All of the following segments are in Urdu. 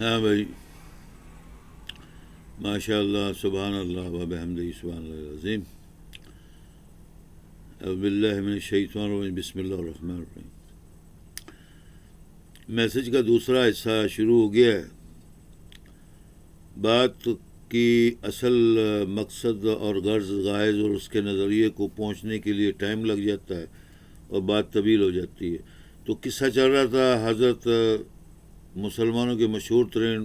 ہاں بھائی، ماشاء اللہ، سبحان اللہ و بحمدہ، سبحان اللہ العظیم، اعوذ باللہ من الشیطان الرجیم، بسم اللہ الرحمن الرحیم۔ میسج کا دوسرا حصہ شروع ہو گیا ہے۔ بات کی اصل مقصد اور غرض غائز اور اس کے نظریے کو پہنچنے کے لیے ٹائم لگ جاتا ہے اور بات طویل ہو جاتی ہے۔ تو قصہ چل رہا تھا حضرت مسلمانوں کے مشہور ترین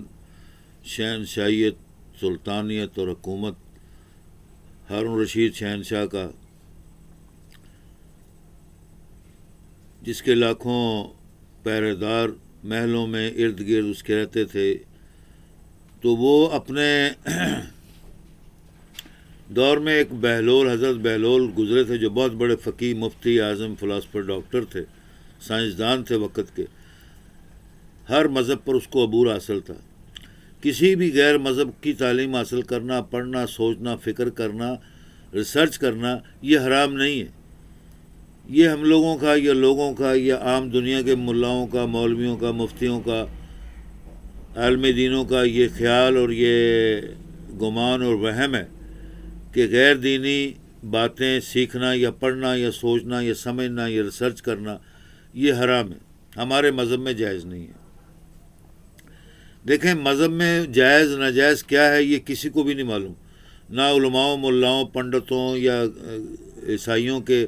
شہنشاہیت، سلطانیت اور حکومت ہارون رشید شہنشاہ کا، جس کے لاکھوں پہرے دار محلوں میں ارد گرد اس کے رہتے تھے۔ تو وہ اپنے دور میں ایک بہلول، حضرت بہلول گزرے تھے، جو بہت بڑے فقیہ، مفتی اعظم، فلاسفر، ڈاکٹر تھے، سائنسدان تھے وقت کے۔ ہر مذہب پر اس کو عبور حاصل تھا۔ کسی بھی غیر مذہب کی تعلیم حاصل کرنا، پڑھنا، سوچنا، فکر کرنا، ریسرچ کرنا، یہ حرام نہیں ہے۔ یہ ہم لوگوں کا یا لوگوں کا یا عام دنیا کے ملاؤں کا، مولویوں کا، مفتیوں کا، عالم دینوں کا یہ خیال اور یہ گمان اور وہم ہے کہ غیر دینی باتیں سیکھنا یا پڑھنا یا سوچنا یا سمجھنا یا ریسرچ کرنا یہ حرام ہے، ہمارے مذہب میں جائز نہیں ہے۔ دیکھیں، مذہب میں جائز ناجائز کیا ہے یہ کسی کو بھی نہیں معلوم، نہ علماؤں، ملاؤں، پنڈتوں یا عیسائیوں کے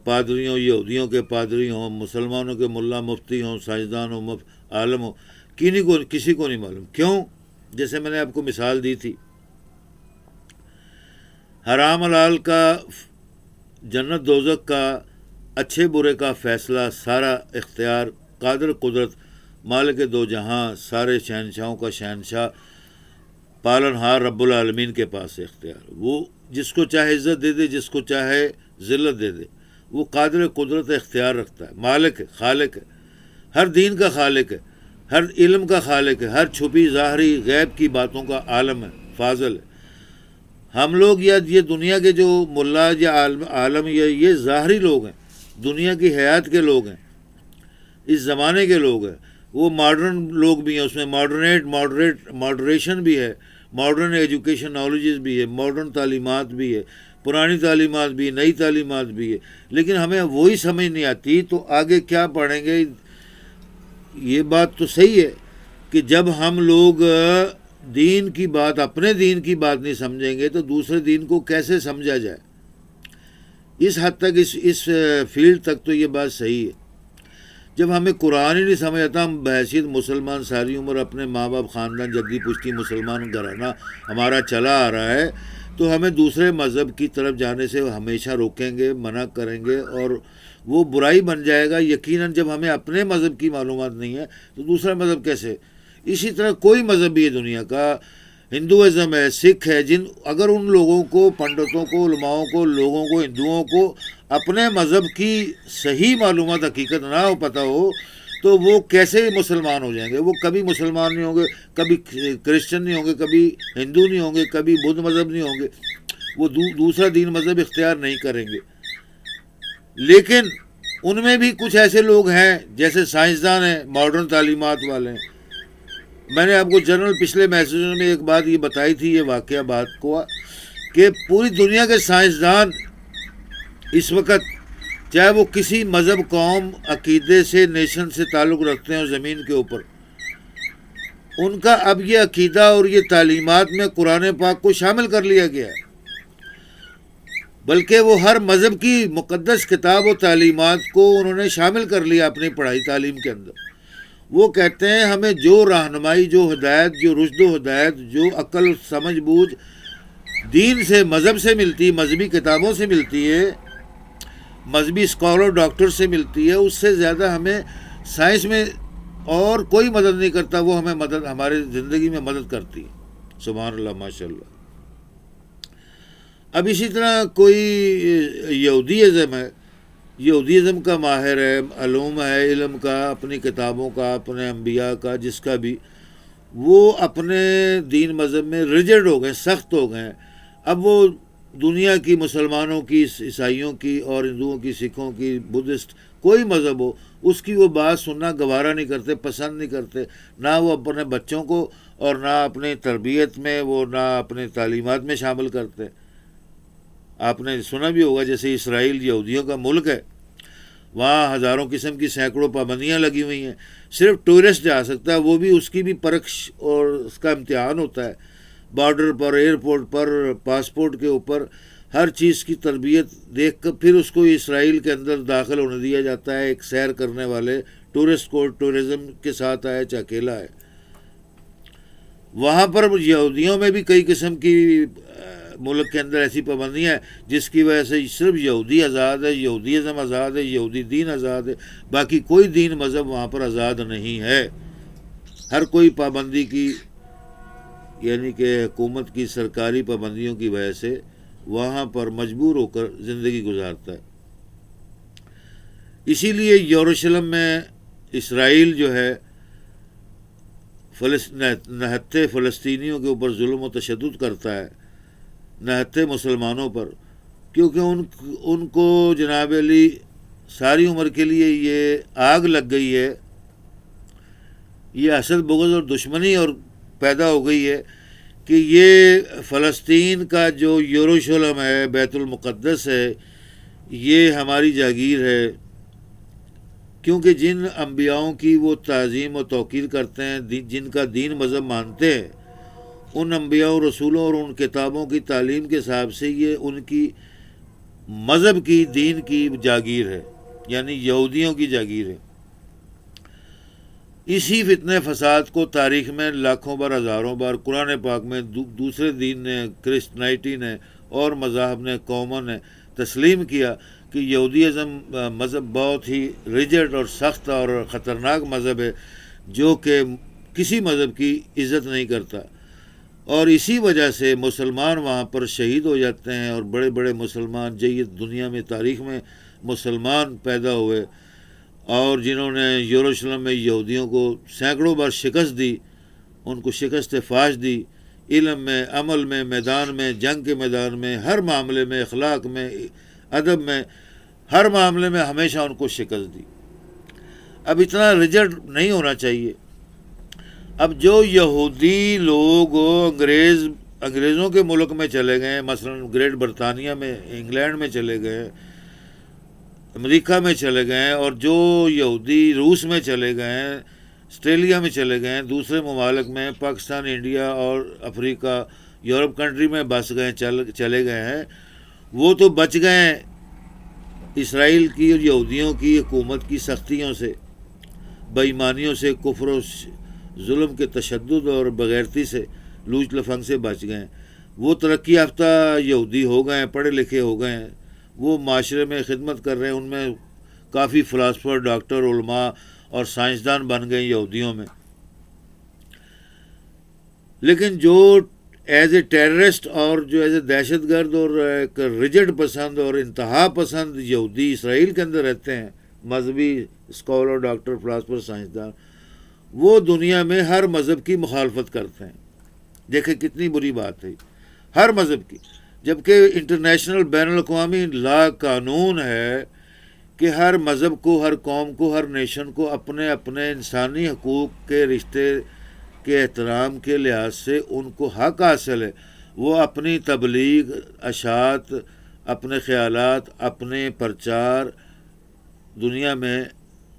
پادریوں، یہودیوں کے پادری ہوں، مسلمانوں کے ملا مفتی ہوں، سائنسدان ہوں، عالم ہوں، کسی کو نہیں معلوم۔ کیوں؟ جیسے میں نے آپ کو مثال دی تھی، حرام حلال کا، جنت دوزخ کا، اچھے برے کا فیصلہ، سارا اختیار قادر قدرت مالک دو جہاں، سارے شہنشاہوں کا شہنشاہ، پالن ہار رب العالمین کے پاس ہے اختیار۔ وہ جس کو چاہے عزت دے دے، جس کو چاہے ذلت دے دے، وہ قادر قدرت اختیار رکھتا ہے، مالک ہے، خالق ہے، ہر دین کا خالق ہے، ہر علم کا خالق ہے، ہر چھپی ظاہری غیب کی باتوں کا عالم ہے، فاضل ہے۔ ہم لوگ یا یہ دنیا کے جو ملا یا عالم یا یہ ظاہری لوگ ہیں، دنیا کی حیات کے لوگ ہیں، اس زمانے کے لوگ ہیں، وہ ماڈرن لوگ بھی ہیں، اس میں ماڈریشن بھی ہے، ماڈرن ایجوکیشن نالجز بھی ہے، ماڈرن تعلیمات بھی ہے، پرانی تعلیمات بھی، نئی تعلیمات بھی ہے، لیکن ہمیں وہی سمجھ نہیں آتی تو آگے کیا پڑھیں گے۔ یہ بات تو صحیح ہے کہ جب ہم لوگ دین کی بات، اپنے دین کی بات نہیں سمجھیں گے تو دوسرے دین کو کیسے سمجھا جائے؟ اس حد تک، اس فیلڈ تک تو یہ بات صحیح ہے۔ جب ہمیں قرآن ہی نہیں سمجھ آتا، ہم بحیثیت مسلمان ساری عمر اپنے ماں باپ، خاندان، جدی پشتی مسلمان گھرانہ ہمارا چلا آ رہا ہے، تو ہمیں دوسرے مذہب کی طرف جانے سے ہمیشہ روکیں گے، منع کریں گے، اور وہ برائی بن جائے گا۔ یقیناً جب ہمیں اپنے مذہب کی معلومات نہیں ہے تو دوسرا مذہب کیسے؟ اسی طرح کوئی مذہب بھی ہے دنیا کا، ہندوازم ہے، سکھ ہے، اگر ان لوگوں کو، پنڈتوں کو، علماؤں کو، لوگوں کو، ہندوؤں کو اپنے مذہب کی صحیح معلومات، حقیقت نہ ہو، پتہ ہو، تو وہ کیسے مسلمان ہو جائیں گے؟ وہ کبھی مسلمان نہیں ہوں گے، کبھی کرسچن نہیں ہوں گے، کبھی ہندو نہیں ہوں گے، کبھی بدھ مذہب نہیں ہوں گے، وہ دوسرا دین مذہب اختیار نہیں کریں گے۔ لیکن ان میں بھی کچھ ایسے لوگ ہیں، جیسے سائنسدان ہیں، ماڈرن تعلیمات والے ہیں۔ میں نے آپ کو جنرل پچھلے میسیجوں میں ایک بات یہ بتائی تھی، یہ واقعہ بات کو، کہ پوری دنیا کے سائنسدان اس وقت، چاہے وہ کسی مذہب، قوم، عقیدے سے، نیشن سے تعلق رکھتے ہیں زمین کے اوپر، ان کا اب یہ عقیدہ اور یہ تعلیمات میں قرآن پاک کو شامل کر لیا گیا ہے، بلکہ وہ ہر مذہب کی مقدس کتاب و تعلیمات کو انہوں نے شامل کر لیا اپنی پڑھائی تعلیم کے اندر۔ وہ کہتے ہیں ہمیں جو رہنمائی، جو ہدایت، جو رشد و ہدایت، جو عقل، سمجھ بوجھ دین سے، مذہب سے ملتی، مذہبی کتابوں سے ملتی ہے، مذہبی اسکالر، ڈاکٹر سے ملتی ہے، اس سے زیادہ ہمیں سائنس میں اور کوئی مدد نہیں کرتا۔ وہ ہمیں ہماری زندگی میں مدد کرتی ہے۔ سبحان اللہ، ماشاء اللہ۔ اب اسی طرح کوئی یہودیزم ہے، یہودیزم کا ماہر ہے، علوم ہے، علم کا، اپنی کتابوں کا، اپنے انبیاء کا، جس کا بھی، وہ اپنے دین مذہب میں ریجڈ ہو گئے، سخت ہو گئے۔ اب وہ دنیا کی مسلمانوں کی، عیسائیوں کی اور ہندوؤں کی، سکھوں کی، بدھسٹ، کوئی مذہب ہو، اس کی وہ بات سننا گوارا نہیں کرتے، پسند نہیں کرتے، نہ وہ اپنے بچوں کو اور نہ اپنے تربیت میں، وہ نہ اپنے تعلیمات میں شامل کرتے۔ آپ نے سنا بھی ہوگا جیسے اسرائیل یہودیوں کا ملک ہے، وہاں ہزاروں قسم کی سینکڑوں پابندیاں لگی ہوئی ہیں، صرف ٹورسٹ جا سکتا ہے، وہ بھی اس کی بھی پرکھ اور اس کا امتحان ہوتا ہے، بارڈر پر، ایئرپورٹ پر، پاسپورٹ کے اوپر، ہر چیز کی تربیت دیکھ کر پھر اس کو اسرائیل کے اندر داخل ہونے دیا جاتا ہے، ایک سیر کرنے والے ٹورسٹ کو، ٹورزم کے ساتھ آئے چاہے اکیلا ہے۔ وہاں پر یہودیوں میں بھی کئی قسم کی ملک کے اندر ایسی پابندیاں ہیں جس کی وجہ سے صرف یہودی آزاد ہے، یہودیزم آزاد ہے، یہودی دین آزاد ہے، باقی کوئی دین مذہب وہاں پر آزاد نہیں ہے۔ ہر کوئی پابندی کی، یعنی کہ حکومت کی سرکاری پابندیوں کی وجہ سے وہاں پر مجبور ہو کر زندگی گزارتا ہے۔ اسی لیے یروشلم میں اسرائیل جو ہے نہتے فلسطینیوں کے اوپر ظلم و تشدد کرتا ہے، نہتے مسلمانوں پر، کیونکہ ان کو جناب علی ساری عمر کے لیے یہ آگ لگ گئی ہے، یہ حسد، بغض اور دشمنی اور پیدا ہو گئی ہے کہ یہ فلسطین کا جو یروشلم ہے، بیت المقدس ہے، یہ ہماری جاگیر ہے، کیونکہ جن انبیاؤں کی وہ تعظیم و توقیر کرتے ہیں، جن کا دین مذہب مانتے ہیں، ان انبیاء و رسولوں اور ان کتابوں کی تعلیم کے حساب سے یہ ان کی مذہب کی، دین کی جاگیر ہے، یعنی یہودیوں کی جاگیر ہے۔ اسی فتنہ فساد کو تاریخ میں لاکھوں بار، ہزاروں بار قرآن پاک میں دوسرے دین نے، کرسچنائٹی نے اور مذاہب نے، قوموں نے تسلیم کیا کہ یہودیزم مذہب بہت ہی ریجڈ اور سخت اور خطرناک مذہب ہے، جو کہ کسی مذہب کی عزت نہیں کرتا، اور اسی وجہ سے مسلمان وہاں پر شہید ہو جاتے ہیں، اور بڑے بڑے مسلمان جید دنیا میں، تاریخ میں مسلمان پیدا ہوئے، اور جنہوں نے یروشلم میں یہودیوں کو سینکڑوں بار شکست دی، ان کو شکست فاش دی، علم میں، عمل میں، میدان میں، جنگ کے میدان میں، ہر معاملے میں، اخلاق میں، ادب میں، ہر معاملے میں ہمیشہ ان کو شکست دی۔ اب اتنا ریجڈ نہیں ہونا چاہیے۔ اب جو یہودی لوگ انگریزوں کے ملک میں چلے گئے، مثلا گریٹ برطانیہ میں، انگلینڈ میں چلے گئے، امریکہ میں چلے گئے، اور جو یہودی روس میں چلے گئے ہیں، آسٹریلیا میں چلے گئے ہیں، دوسرے ممالک میں، پاکستان، انڈیا اور افریقہ، یورپ کنٹری میں بس گئے، چلے گئے ہیں، وہ تو بچ گئے ہیں اسرائیل کی اور یہودیوں کی حکومت کی سختیوں سے، بے ایمانیوں سے، کفر و ظلم کے تشدد اور بغیرتی سے، لوچ لفنگ سے بچ گئے ہیں۔ وہ ترقی یافتہ یہودی ہو گئے ہیں، پڑھے لکھے ہو گئے ہیں، وہ معاشرے میں خدمت کر رہے ہیں، ان میں کافی فلاسفر، ڈاکٹر، علماء اور سائنسدان بن گئے یہودیوں میں۔ لیکن جو ایز اے ٹیررسٹ اور جو ایز اے دہشت گرد اور ایک ریجڈ پسند اور انتہا پسند یہودی اسرائیل کے اندر رہتے ہیں، مذہبی اسکالر، ڈاکٹر، فلاسفر، سائنسدان، وہ دنیا میں ہر مذہب کی مخالفت کرتے ہیں۔ دیکھیں کتنی بری بات ہے، ہر مذہب کی، جبکہ انٹرنیشنل بین الاقوامی لا قانون ہے کہ ہر مذہب کو، ہر قوم کو، ہر نیشن کو اپنے اپنے انسانی حقوق کے رشتے کے احترام کے لحاظ سے ان کو حق حاصل ہے، وہ اپنی تبلیغ، اشاعت، اپنے خیالات، اپنے پرچار دنیا میں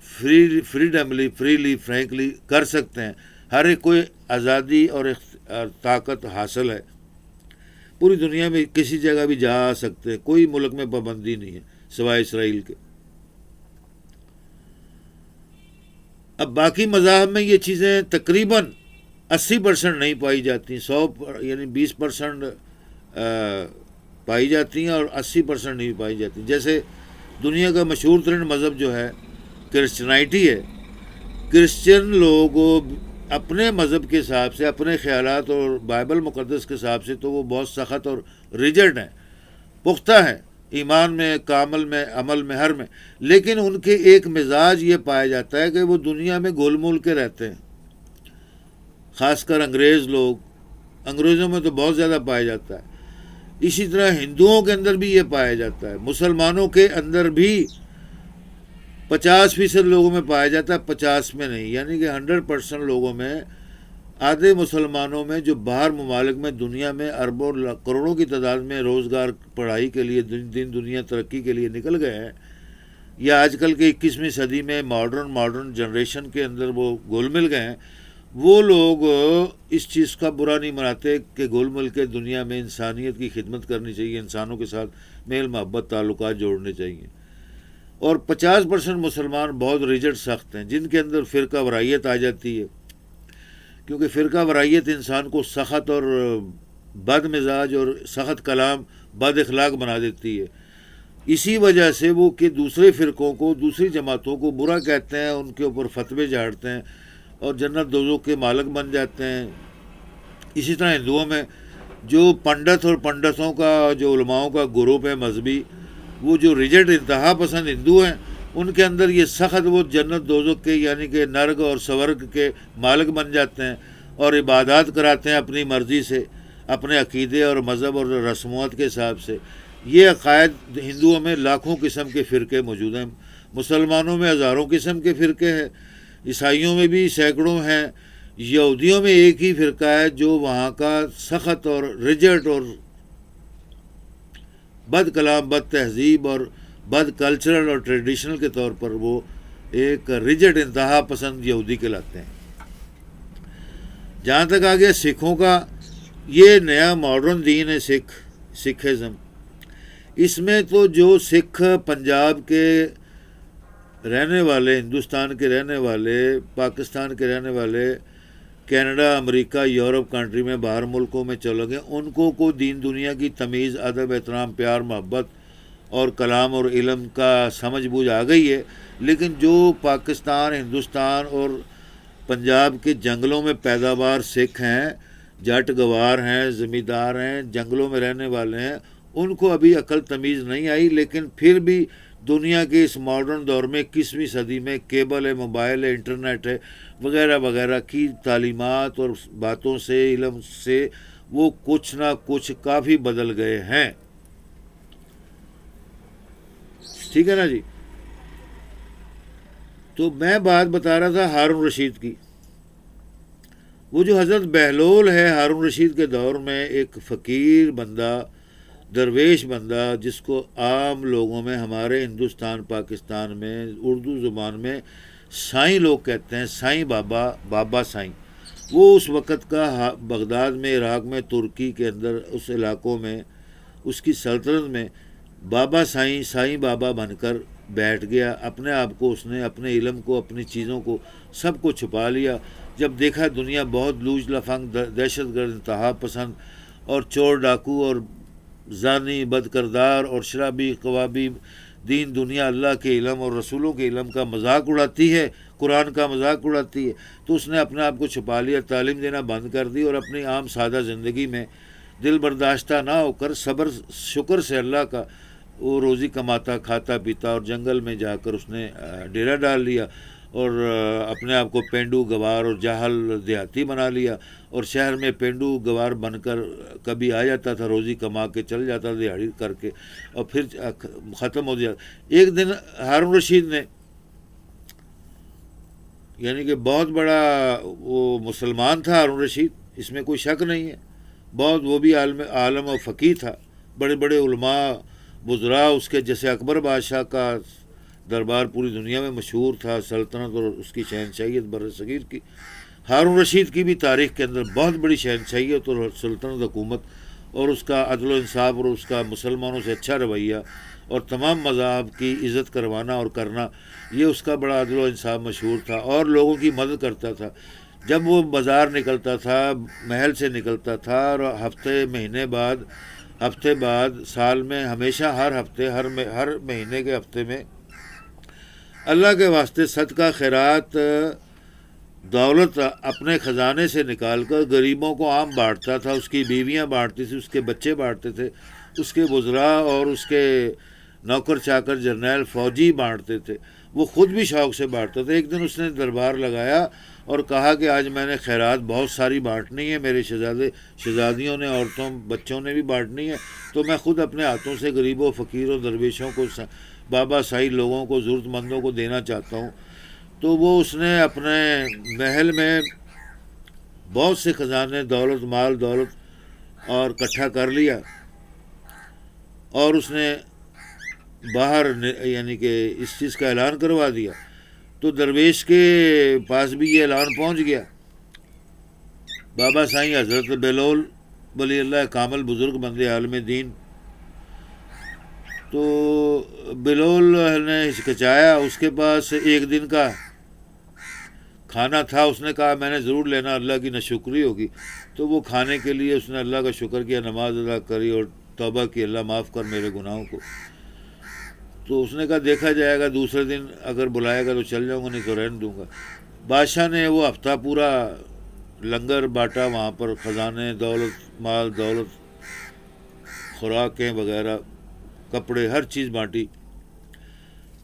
فریڈملی، فریلی، فرینکلی کر سکتے ہیں، ہر ایک کو آزادی اور طاقت حاصل ہے، پوری دنیا میں کسی جگہ بھی جا سکتے ہیں، کوئی ملک میں پابندی نہیں ہے سوائے اسرائیل کے۔ اب باقی مذاہب میں یہ چیزیں تقریباً 80% نہیں پائی جاتی، 100 یعنی 20% پائی جاتی ہیں اور 80% نہیں پائی جاتی۔ جیسے دنیا کا مشہور ترین مذہب جو ہے کرسچنائٹی ہے، کرسچن لوگ اپنے مذہب کے حساب سے، اپنے خیالات اور بائبل مقدس کے حساب سے تو وہ بہت سخت اور ریجڈ ہیں، پختہ ہیں، ایمان میں، کامل میں، عمل میں، ہر میں، لیکن ان کے ایک مزاج یہ پایا جاتا ہے کہ وہ دنیا میں گول مول کے رہتے ہیں، خاص کر انگریز لوگ، انگریزوں میں تو بہت زیادہ پایا جاتا ہے۔ اسی طرح ہندوؤں کے اندر بھی یہ پایا جاتا ہے، مسلمانوں کے اندر بھی 50% لوگوں میں پایا جاتا ہے، 50 میں نہیں، یعنی کہ 100% لوگوں میں، آدھے مسلمانوں میں جو باہر ممالک میں دنیا میں اربوں کروڑوں کی تعداد میں روزگار پڑھائی کے لیے دین دنیا ترقی کے لیے نکل گئے ہیں، یا آج کل کے 21ویں صدی میں ماڈرن جنریشن کے اندر وہ گھل مل گئے ہیں، وہ لوگ اس چیز کا برا نہیں مناتے کہ گھل مل کے دنیا میں انسانیت کی خدمت کرنی چاہیے، انسانوں کے ساتھ میل محبت تعلقات جوڑنے چاہیے۔ اور 50% مسلمان بہت ریجڈ سخت ہیں، جن کے اندر فرقہ وارائیت آ جاتی ہے، کیونکہ فرقہ وارائیت انسان کو سخت اور بد مزاج اور سخت کلام بد اخلاق بنا دیتی ہے۔ اسی وجہ سے وہ کہ دوسرے فرقوں کو، دوسری جماعتوں کو برا کہتے ہیں، ان کے اوپر فتوے جھاڑتے ہیں اور جنت دوزخ کے مالک بن جاتے ہیں۔ اسی طرح ہندوؤں میں جو پنڈت اور پنڈتوں کا جو علماؤں کا گروپ ہے مذہبی، وہ جو ریجڈ انتہا پسند ہندو ہیں، ان کے اندر یہ سخت وہ جنت دوزخ کے یعنی کہ نرگ اور سورگ کے مالک بن جاتے ہیں اور عبادات کراتے ہیں اپنی مرضی سے، اپنے عقیدے اور مذہب اور رسومات کے حساب سے۔ یہ عقائد ہندوؤں میں لاکھوں قسم کے فرقے موجود ہیں، مسلمانوں میں ہزاروں قسم کے فرقے ہیں، عیسائیوں میں بھی سینکڑوں ہیں، یہودیوں میں ایک ہی فرقہ ہے جو وہاں کا سخت اور ریجڈ اور بد کلام، بد تہذیب اور بد کلچرل اور ٹریڈیشنل کے طور پر وہ ایک ریجڈ انتہا پسند یہودی کہلاتے ہیں۔ جہاں تک آ گیا سکھوں کا، یہ نیا ماڈرن دین ہے سکھزم۔ اس میں تو جو سکھ پنجاب کے رہنے والے، ہندوستان کے رہنے والے، پاکستان کے رہنے والے، کینیڈا، امریکہ، یورپ کنٹری میں، باہر ملکوں میں چلے گئے، ان کو دین دنیا کی تمیز، ادب، احترام، پیار، محبت اور کلام اور علم کا سمجھ بوجھ آ گئی ہے۔ لیکن جو پاکستان، ہندوستان اور پنجاب کے جنگلوں میں پیداوار سکھ ہیں، جٹ گوار ہیں، زمیندار ہیں، جنگلوں میں رہنے والے ہیں، ان کو ابھی عقل تمیز نہیں آئی، لیکن پھر بھی دنیا کے اس ماڈرن دور میں 21ویں صدی میں کیبل ہے، موبائل ہے، انٹرنیٹ ہے وغیرہ وغیرہ کی تعلیمات اور باتوں سے، علم سے وہ کچھ نہ کچھ کافی بدل گئے ہیں۔ ٹھیک ہے نا جی؟ تو میں بات بتا رہا تھا ہارون رشید کی۔ وہ جو حضرت بہلول ہے ہارون رشید کے دور میں، ایک فقیر بندہ، درویش بندہ، جس کو عام لوگوں میں ہمارے ہندوستان پاکستان میں اردو زبان میں سائیں لوگ کہتے ہیں، سائیں بابا، بابا سائیں۔ وہ اس وقت کا بغداد میں، عراق میں، ترکی کے اندر، اس علاقوں میں، اس کی سلطنت میں بابا سائیں، سائیں بابا بن کر بیٹھ گیا۔ اپنے آپ کو اس نے، اپنے علم کو، اپنی چیزوں کو، سب کو چھپا لیا۔ جب دیکھا دنیا بہت لوچ لفنگ، دہشت گرد، انتہا پسند اور چور ڈاکو اور زانی، بد کردار اور شرابی، قوابی، دین دنیا، اللہ کے علم اور رسولوں کے علم کا مذاق اڑاتی ہے، قرآن کا مذاق اڑاتی ہے، تو اس نے اپنے آپ کو چھپا لیا، تعلیم دینا بند کر دی اور اپنی عام سادہ زندگی میں دل برداشتہ نہ ہو کر صبر شکر سے اللہ کا وہ روزی کماتا، کھاتا پیتا، اور جنگل میں جا کر اس نے ڈیرا ڈال لیا اور اپنے آپ کو پینڈو گوار اور جاہل دیہاتی بنا لیا، اور شہر میں پینڈو گوار بن کر کبھی آ جاتا تھا، روزی کما کے چل جاتا تھا دیہڑی کر کے، اور پھر ختم ہو جاتا۔ ایک دن ہارون رشید نے، یعنی کہ بہت بڑا وہ مسلمان تھا ہارون رشید، اس میں کوئی شک نہیں ہے، بہت وہ بھی عالم و فقیہ تھا، بڑے بڑے علماء وزراء اس کے، جیسے اکبر بادشاہ کا دربار پوری دنیا میں مشہور تھا، سلطنت اور اس کی شہنشاہیت بر صغیر کی۔ ہارون رشید کی بھی تاریخ کے اندر بہت بڑی شہنشاہیت اور سلطنت حکومت، اور اس کا عدل و انصاف اور اس کا مسلمانوں سے اچھا رویہ اور تمام مذاہب کی عزت کروانا اور کرنا، یہ اس کا بڑا عدل و انصاف مشہور تھا، اور لوگوں کی مدد کرتا تھا۔ جب وہ بازار نکلتا تھا، محل سے نکلتا تھا، اور ہفتے بعد سال میں، ہمیشہ ہر ہفتے، ہر مہینے کے ہفتے میں اللہ کے واسطے صدقہ خیرات دولت اپنے خزانے سے نکال کر غریبوں کو عام بانٹتا تھا، اس کی بیویاں بانٹتی تھیں، اس کے بچے بانٹتے تھے، اس کے وزراء اور اس کے نوکر چاکر جرنیل فوجی بانٹتے تھے، وہ خود بھی شوق سے بانٹتا تھا۔ ایک دن اس نے دربار لگایا اور کہا کہ آج میں نے خیرات بہت ساری بانٹنی ہے، میرے شہزادیوں نے، عورتوں بچوں نے بھی بانٹنی ہے، تو میں خود اپنے ہاتھوں سے غریبوں فقیروں درویشوں کو بابا سائی لوگوں کو ضرورت مندوں کو دینا چاہتا ہوں۔ تو وہ اس نے اپنے محل میں بہت سے خزانے دولت مال دولت اور اکٹھا کر لیا، اور اس نے باہر یعنی کہ اس چیز کا اعلان کروا دیا۔ تو درویش کے پاس بھی یہ اعلان پہنچ گیا۔ بابا سائیں حضرت بہلول ولی اللہ کامل بزرگ بند عالم دین، تو بہلول نے ہچکچایا، اس کے پاس ایک دن کا کھانا تھا، اس نے کہا میں نے ضرور لینا، اللہ کی ناشکری ہوگی۔ تو وہ کھانے کے لیے اس نے اللہ کا شکر کیا، نماز ادا کری اور توبہ کی، اللہ معاف کر میرے گناہوں کو۔ تو اس نے کہا دیکھا جائے گا، دوسرے دن اگر بلائے گا تو چل جاؤں گا، نہیں تو رہنے دوں گا۔ بادشاہ نے وہ ہفتہ پورا لنگر بانٹا وہاں پر، خزانے دولت مال دولت خوراکیں وغیرہ کپڑے ہر چیز بانٹی۔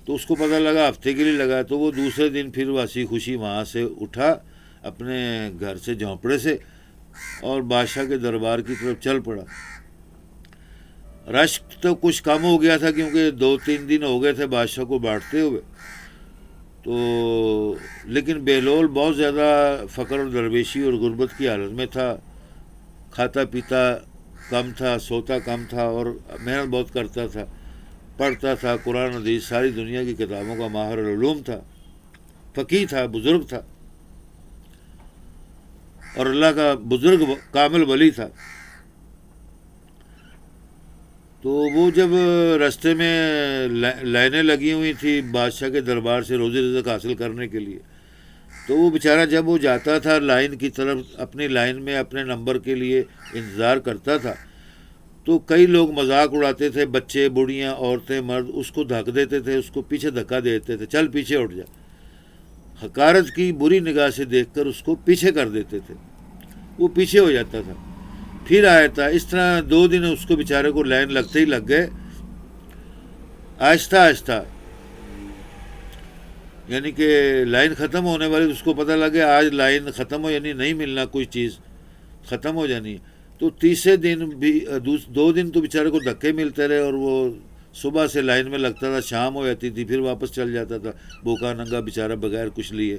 تو اس کو پتہ لگا ہفتے کے لیے لگا، تو وہ دوسرے دن پھر ہنسی خوشی وہاں سے اٹھا اپنے گھر سے جھونپڑے سے اور بادشاہ کے دربار کی طرف چل پڑا۔ رش تو کچھ کم ہو گیا تھا کیونکہ 2-3 دن ہو گئے تھے بادشاہ کو بانٹتے ہوئے، تو لیکن بہلول بہت زیادہ فقر اور درویشی اور غربت کی حالت میں تھا، کھاتا پیتا کم تھا، سوتا کم تھا، اور محنت بہت کرتا تھا، پڑھتا تھا قرآن حدیث ساری دنیا کی کتابوں کا ماہر العلوم تھا، فقیہ تھا، بزرگ تھا، اور اللہ کا بزرگ کامل ولی تھا۔ تو وہ جب رستے میں لائنیں لگی ہوئی تھی بادشاہ کے دربار سے روزی رزق حاصل کرنے کے لیے، تو وہ بیچارہ جب وہ جاتا تھا لائن کی طرف، اپنی لائن میں اپنے نمبر کے لیے انتظار کرتا تھا، تو کئی لوگ مذاق اڑاتے تھے، بچے بوڑھیاں عورتیں مرد اس کو دھک دیتے تھے، اس کو پیچھے دھکا دیتے تھے، چل پیچھے اٹھ جا، حقارت کی بری نگاہ سے دیکھ کر اس کو پیچھے کر دیتے تھے، وہ پیچھے ہو جاتا تھا، پھر آیا تھا۔ اس طرح 2 دن اس کو بیچارے کو لائن لگتے ہی لگ گئے۔ آہستہ آہستہ یعنی کہ لائن ختم ہونے والی، اس کو پتہ لگے آج لائن ختم ہو، یعنی نہیں ملنا کوئی چیز، ختم ہو جانی۔ تو تیسرے دن بھی 2 دن تو بیچارے کو دھکے ملتے رہے، اور وہ صبح سے لائن میں لگتا تھا، شام ہو جاتی تھی، پھر واپس چل جاتا تھا بھوکا ننگا بیچارہ بغیر کچھ لیے۔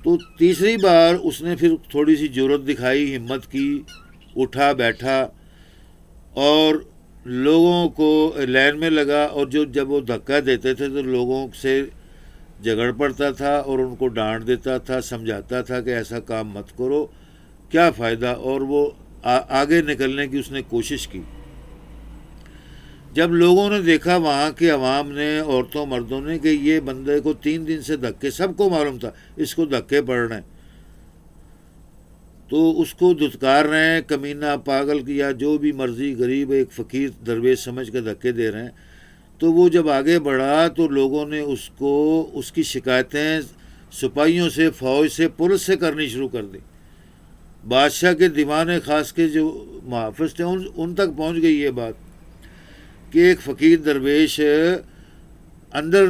تو تیسری بار اس نے پھر تھوڑی سی جرأت دکھائی، ہمت کی، اٹھا بیٹھا اور لوگوں کو لائن میں لگا، اور جب وہ دھکا دیتے تھے تو لوگوں سے جھگڑ پڑتا تھا اور ان کو ڈانٹ دیتا تھا، سمجھاتا تھا کہ ایسا کام مت کرو، کیا فائدہ، اور وہ آگے نکلنے کی اس نے کوشش کی۔ جب لوگوں نے دیکھا، وہاں کے عوام نے، عورتوں مردوں نے، کہ یہ بندے کو 3 دن سے دھکے، سب کو معلوم تھا اس کو دھکے پڑ رہے ہیں، تو اس کو دھتکار رہے ہیں، کمینہ پاگل کیا جو بھی مرضی، غریب ایک فقیر درویش سمجھ کے دھکے دے رہے ہیں۔ تو وہ جب آگے بڑھا تو لوگوں نے اس کی شکایتیں سپاہیوں سے، فوج سے، پولیس سے کرنی شروع کر دی۔ بادشاہ کے دیوان خاص کے جو محافظ تھے ان تک پہنچ گئی یہ بات کہ ایک فقیر درویش اندر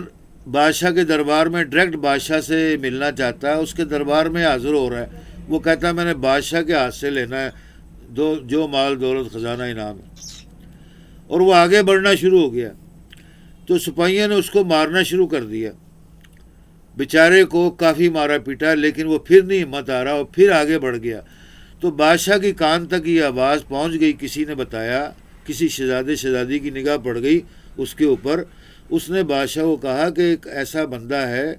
بادشاہ کے دربار میں ڈائریکٹ بادشاہ سے ملنا چاہتا ہے، اس کے دربار میں حاضر ہو رہا ہے، وہ کہتا ہے میں نے بادشاہ کے ہاتھ سے لینا ہے جو مال دولت خزانہ انعام ہے، اور وہ آگے بڑھنا شروع ہو گیا۔ تو سپاہیوں نے اس کو مارنا شروع کر دیا، بیچارے کو کافی مارا پیٹا، لیکن وہ پھر نہیں ہمت آ رہا، اور پھر آگے بڑھ گیا۔ تو بادشاہ کی کان تک یہ آواز پہنچ گئی، کسی نے بتایا، کسی شہزادی کی نگاہ پڑ گئی اس کے اوپر، اس نے بادشاہ کو کہا کہ ایک ایسا بندہ ہے،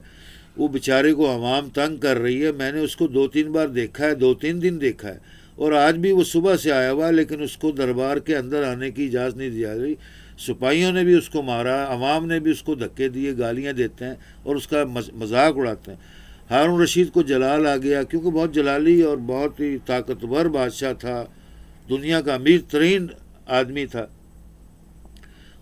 وہ بیچارے کو عوام تنگ کر رہی ہے، میں نے اس کو 2-3 بار دیکھا ہے، 2-3 دن دیکھا ہے، اور آج بھی وہ صبح سے آیا ہوا، لیکن اس کو دربار کے اندر آنے کی اجازت نہیں دی جا رہی، سپاہیوں نے بھی اس کو مارا، عوام نے بھی اس کو دھکے دیے، گالیاں دیتے ہیں اور اس کا مذاق اڑاتے ہیں۔ ہارون رشید کو جلال آ گیا، کیونکہ بہت جلالی اور بہت ہی طاقتور بادشاہ تھا، دنیا کا امیر ترین آدمی تھا۔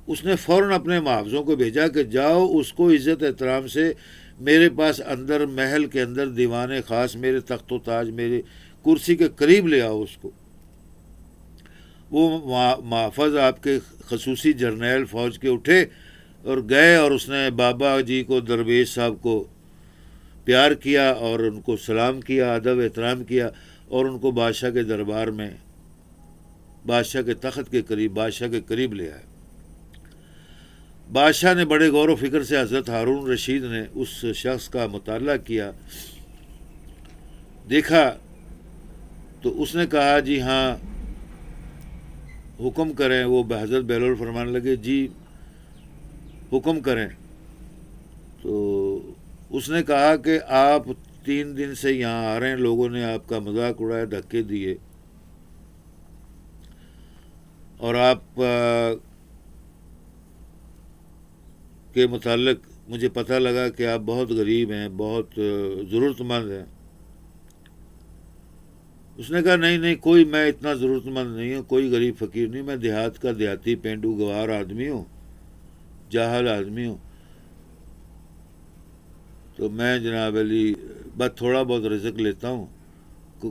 اس نے فوراً اپنے محافظوں کو بھیجا کہ جاؤ اس کو عزت احترام سے میرے پاس اندر محل کے اندر دیوان خاص، میرے تخت و تاج، میرے کرسی کے قریب لے آؤ اس کو۔ وہ محافظ آپ کے خصوصی جرنیل فوج کے اٹھے اور گئے اور اس نے بابا جی کو، درویش صاحب کو پیار کیا اور ان کو سلام کیا، ادب احترام کیا، اور ان کو بادشاہ کے دربار میں، بادشاہ کے تخت کے قریب، بادشاہ کے قریب لے آئے۔ بادشاہ نے بڑے غور و فکر سے حضرت ہارون رشید نے اس شخص کا مطالعہ کیا، دیکھا تو اس نے کہا جی ہاں حکم کریں۔ وہ حضرت بہلول فرمانے لگے جی حکم کریں۔ تو اس نے کہا کہ آپ 3 دن سے یہاں آ رہے ہیں، لوگوں نے آپ کا مذاق اڑایا، دھکے دیے، اور آپ کے متعلق مجھے پتہ لگا کہ آپ بہت غریب ہیں، بہت ضرورت مند ہیں۔ اس نے کہا نہیں نہیں، کوئی میں اتنا ضرورت مند نہیں ہوں، کوئی غریب فقیر نہیں، میں دیہات کا دیہاتی پینڈو گوار آدمی ہوں، جاہل آدمی ہوں۔ تو میں جناب علی بس تھوڑا بہت رزق لیتا ہوں،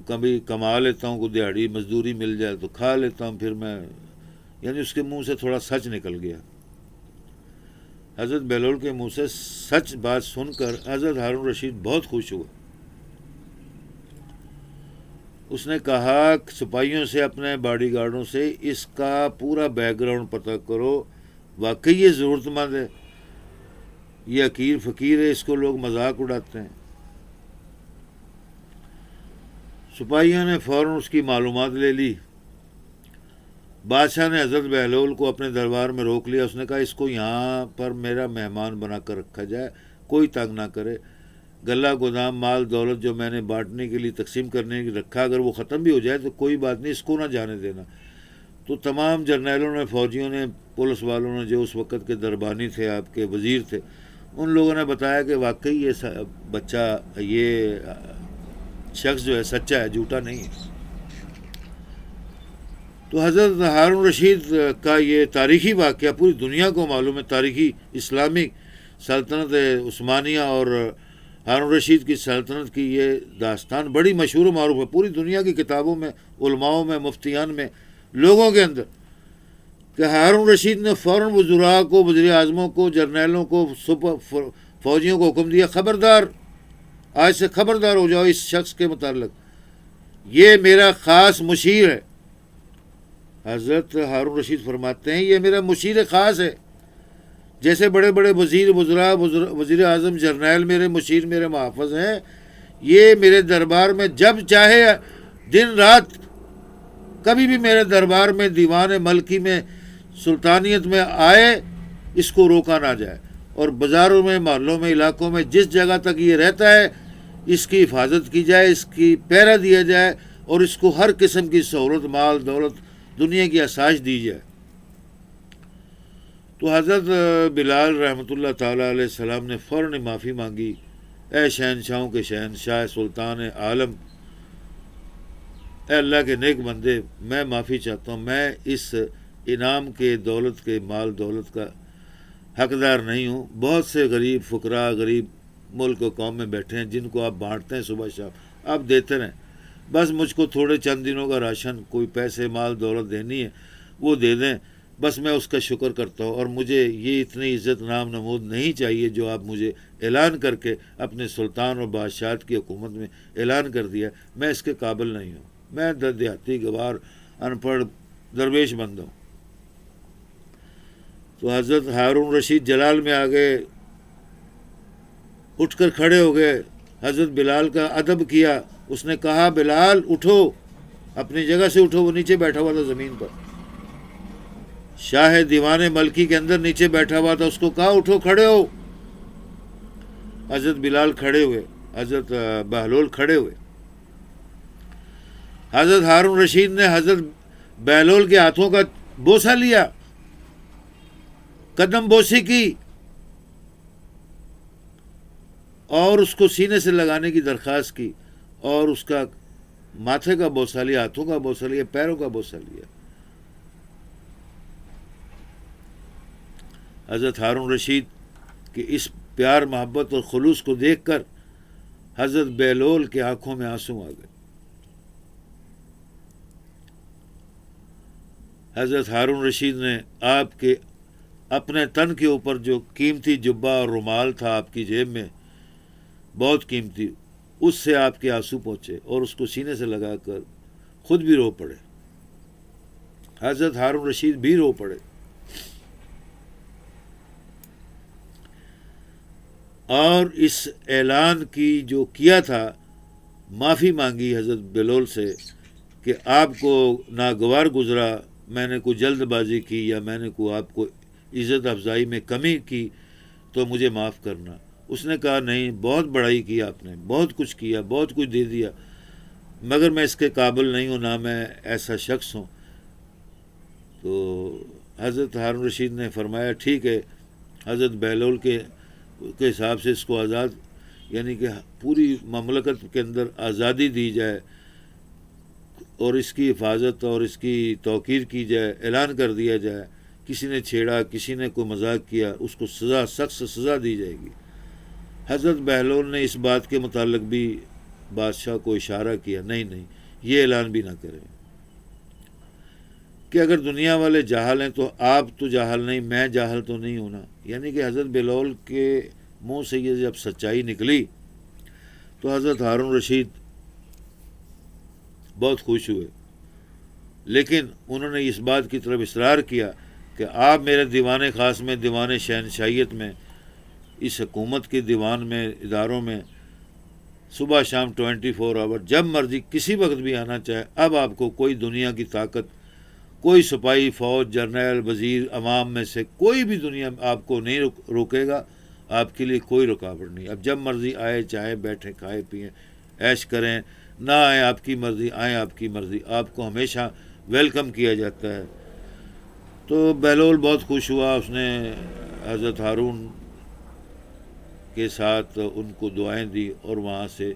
کبھی کما لیتا ہوں، کوئی دیہڑی مزدوری مل جائے تو کھا لیتا ہوں، پھر میں، یعنی اس کے منہ سے تھوڑا سچ نکل گیا۔ حضرت بہلول کے منہ سے سچ بات سن کر حضرت ہارون رشید بہت خوش ہوئے۔ اس نے کہا سپاہیوں سے، اپنے باڈی گارڈوں سے، اس کا پورا بیک گراؤنڈ پتہ کرو، واقعی یہ ضرورت مند ہے، یہ حقیر فقیر ہے، اس کو لوگ مذاق اڑاتے ہیں۔ سپاہیوں نے فوراً اس کی معلومات لے لی۔ بادشاہ نے حضرت بہلول کو اپنے دربار میں روک لیا۔ اس نے کہا اس کو یہاں پر میرا مہمان بنا کر رکھا جائے، کوئی تنگ نہ کرے، غلہ گودام مال دولت جو میں نے بانٹنے کے لیے، تقسیم کرنے کے لیے رکھا، اگر وہ ختم بھی ہو جائے تو کوئی بات نہیں، اس کو نہ جانے دینا۔ تو تمام جرنیلوں نے، فوجیوں نے، پولیس والوں نے، جو اس وقت کے دربانی تھے، آپ کے وزیر تھے، ان لوگوں نے بتایا کہ واقعی یہ بچہ، یہ شخص جو ہے سچا ہے، جھوٹا نہیں ہے۔ تو حضرت ہارون رشید کا یہ تاریخی واقعہ پوری دنیا کو معلوم ہے، تاریخی اسلامی سلطنت عثمانیہ اور ہارون رشید کی سلطنت کی یہ داستان بڑی مشہور و معروف ہے پوری دنیا کی کتابوں میں، علماؤں میں، مفتیان میں، لوگوں کے اندر، کہ ہارون رشید نے فوراً وزراء کو، وزیر اعظموں کو، جرنیلوں کو، فوجیوں کو حکم دیا خبردار، آج سے خبردار ہو جاؤ اس شخص کے متعلق، یہ میرا خاص مشیر ہے۔ حضرت ہارون رشید فرماتے ہیں یہ میرا مشیر خاص ہے، جیسے بڑے بڑے وزیر، وزراء، وزیر اعظم، جرنیل میرے مشیر، میرے محافظ ہیں، یہ میرے دربار میں جب چاہے دن رات کبھی بھی میرے دربار میں، دیوان ملکی میں، سلطانیت میں آئے، اس کو روکا نہ جائے، اور بازاروں میں، محلوں میں، علاقوں میں جس جگہ تک یہ رہتا ہے اس کی حفاظت کی جائے، اس کی پہرا دیا جائے، اور اس کو ہر قسم کی سہولت، مال دولت، دنیا کی آسائش دی جائے۔ تو حضرت بلال رحمۃ اللہ تعالیٰ علیہ السلام نے فوراً معافی مانگی، اے شہنشاہوں کے شہنشاہ، سلطان عالم، اے اللہ کے نیک بندے، میں معافی چاہتا ہوں، میں اس انعام کے، دولت کے، مال دولت کا حقدار نہیں ہوں۔ بہت سے غریب فقراء، غریب ملک و قوم میں بیٹھے ہیں جن کو آپ بانٹتے ہیں صبح شام، آپ دیتے رہیں، بس مجھ کو تھوڑے چند دنوں کا راشن، کوئی پیسے، مال دولت دینی ہے وہ دے دیں، بس میں اس کا شکر کرتا ہوں، اور مجھے یہ اتنی عزت نام نمود نہیں چاہیے جو آپ مجھے اعلان کر کے اپنے سلطان اور بادشاہت کی حکومت میں اعلان کر دیا، میں اس کے قابل نہیں ہوں، میں دیہاتی گوار ان پڑھ درویش بندہ ہوں۔ تو حضرت ہارون رشید جلال میں آ گئے، اٹھ کر کھڑے ہو گئے، حضرت بلال کا ادب کیا، اس نے کہا بلال اٹھو، اپنی جگہ سے اٹھو، وہ نیچے بیٹھا ہوا تھا زمین پر، شاہ دیوان ملکی کے اندر نیچے بیٹھا ہوا تھا، اس کو کہا اٹھو، کھڑے ہو۔ حضرت بلال کھڑے ہوئے، حضرت بہلول کھڑے ہوئے۔ حضرت ہارون رشید نے حضرت بہلول کے ہاتھوں کا بوسہ لیا، قدم بوسی کی، اور اس کو سینے سے لگانے کی درخواست کی، اور اس کا ماتھے کا بوسہ لیا، ہاتھوں کا بوسہ لیا، پیروں کا بوسہ لیا۔ حضرت ہارون رشید کے اس پیار، محبت اور خلوص کو دیکھ کر حضرت بہلول کے آنکھوں میں آنسو آ گئے۔ حضرت ہارون رشید نے آپ کے اپنے تن کے اوپر جو قیمتی جبہ اور رومال تھا آپ کی جیب میں بہت قیمتی، اس سے آپ کے آنسو پہنچے اور اس کو سینے سے لگا کر خود بھی رو پڑے، حضرت ہارون رشید بھی رو پڑے، اور اس اعلان کی جو کیا تھا، معافی مانگی حضرت بلول سے کہ آپ کو ناگوار گزرا، میں نے کوئی جلد بازی کی یا میں نے کوئی آپ کو عزت افزائی میں کمی کی تو مجھے معاف کرنا۔ اس نے کہا نہیں، بہت بڑائی کی آپ نے، بہت کچھ کیا، بہت کچھ دے دیا، مگر میں اس کے قابل نہیں ہوں، نہ میں ایسا شخص ہوں۔ تو حضرت ہارون رشید نے فرمایا ٹھیک ہے، حضرت بہلول کے حساب سے اس کو آزاد، یعنی کہ پوری مملکت کے اندر آزادی دی جائے اور اس کی حفاظت اور اس کی توقیر کی جائے، اعلان کر دیا جائے، کسی نے چھیڑا، کسی نے کوئی مذاق کیا، اس کو سزا، سخت سے سزا دی جائے گی۔ حضرت بہلول نے اس بات کے متعلق بھی بادشاہ کو اشارہ کیا، نہیں، یہ اعلان بھی نہ کریں کہ اگر دنیا والے جاہل ہیں تو آپ تو جاہل نہیں، میں جاہل تو نہیں ہونا۔ یعنی کہ حضرت بلول کے منہ سے یہ جب سچائی نکلی تو حضرت ہارون رشید بہت خوش ہوئے، لیکن انہوں نے اس بات کی طرف اصرار کیا کہ آپ میرے دیوان خاص میں، دیوان شہنشاہیت میں، اس حکومت کے دیوان میں، اداروں میں صبح شام 24 آور جب مرضی کسی وقت بھی آنا چاہے، اب آپ کو کوئی دنیا کی طاقت، کوئی سپاہی، فوج، جرنیل، وزیر، عوام میں سے کوئی بھی دنیا میں آپ کو نہیں روکے گا، آپ کے لیے کوئی رکاوٹ نہیں۔ اب جب مرضی آئے، چاہے بیٹھیں، کھائے پئیں، عیش کریں، نہ آئیں آپ کی مرضی، آئیں آپ کی مرضی، آپ کو ہمیشہ ویلکم کیا جاتا ہے۔ تو بہلول بہت خوش ہوا، اس نے حضرت ہارون کے ساتھ ان کو دعائیں دی اور وہاں سے